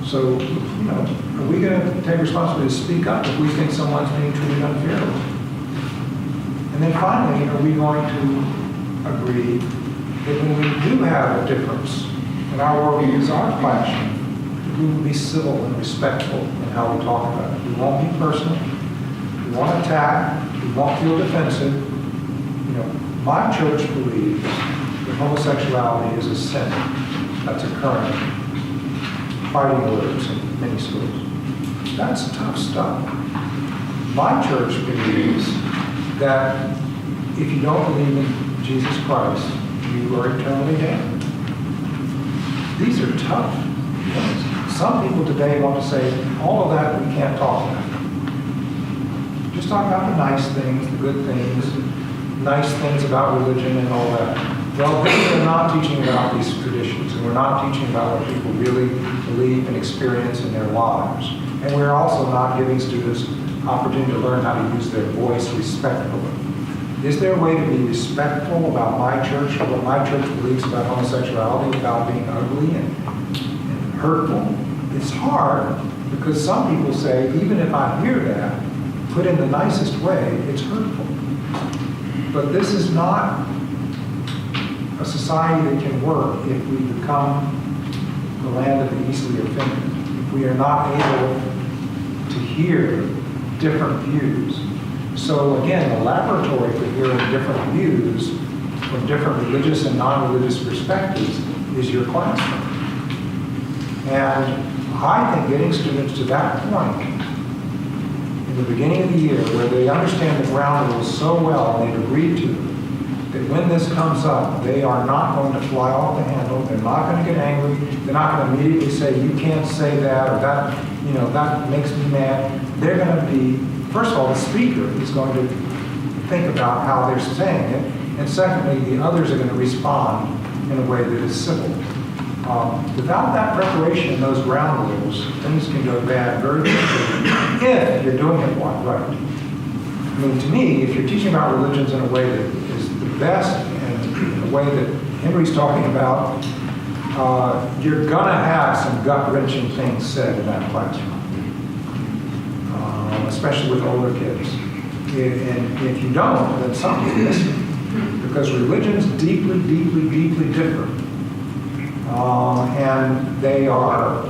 So, you know, are we going to take responsibility to speak up if we think someone's being treated unfairly? And And then finally, are we going to agree that when we do have a difference and our worldviews are clashing, we will be civil and respectful in how we talk about it. We won't be personal. We won't attack. We won't feel defensive. You know, my church believes that homosexuality is a sin that's occurring, fighting words in many schools. That's tough stuff. My church believes that if you don't believe in Jesus Christ, you are eternally damned. These are tough things. Some people today want to say, all of that we can't talk about. Just talk about the nice things, the good things, nice things about religion and all that. Well, we're not teaching about these traditions, and we're not teaching about what people really believe and experience in their lives. And we're also not giving students opportunity to learn how to use their voice respectfully. Is there a way to be respectful about my church or what my church believes about homosexuality without being ugly and hurtful? It's hard because some people say, even if I hear that, put in the nicest way, it's hurtful. But this is not a society that can work if we become the land of the easily offended. If we are not able to hear different views. So again, the laboratory for hearing different views from different religious and non-religious perspectives is your classroom. And I think getting students to that point in the beginning of the year where they understand the ground rules so well and they've agreed to them, that when this comes up, they are not going to fly off the handle, they're not going to get angry, they're not going to immediately say, you can't say that, or that, you know, that makes me mad. They're going to be, first of all, the speaker is going to think about how they're saying it, and secondly, the others are going to respond in a way that is civil. Without that preparation and those ground rules, things can go bad very quickly if you're doing it right. I mean, to me, if you're teaching about religions in a way that is the best and in a way that Henry's talking about, you're going to have some gut-wrenching things said in that classroom, especially with older kids. And if you don't, then something's missing, because religion's deeply, deeply, deeply different. And they are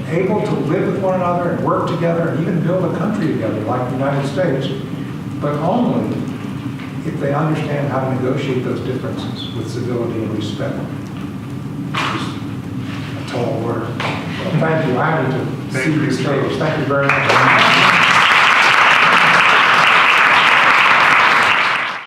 able to live with one another and work together and even build a country together like the United States, but only if they understand how to negotiate those differences with civility and respect. It's a tall word. Well, thank you. I need to see these tables. Thank you very much.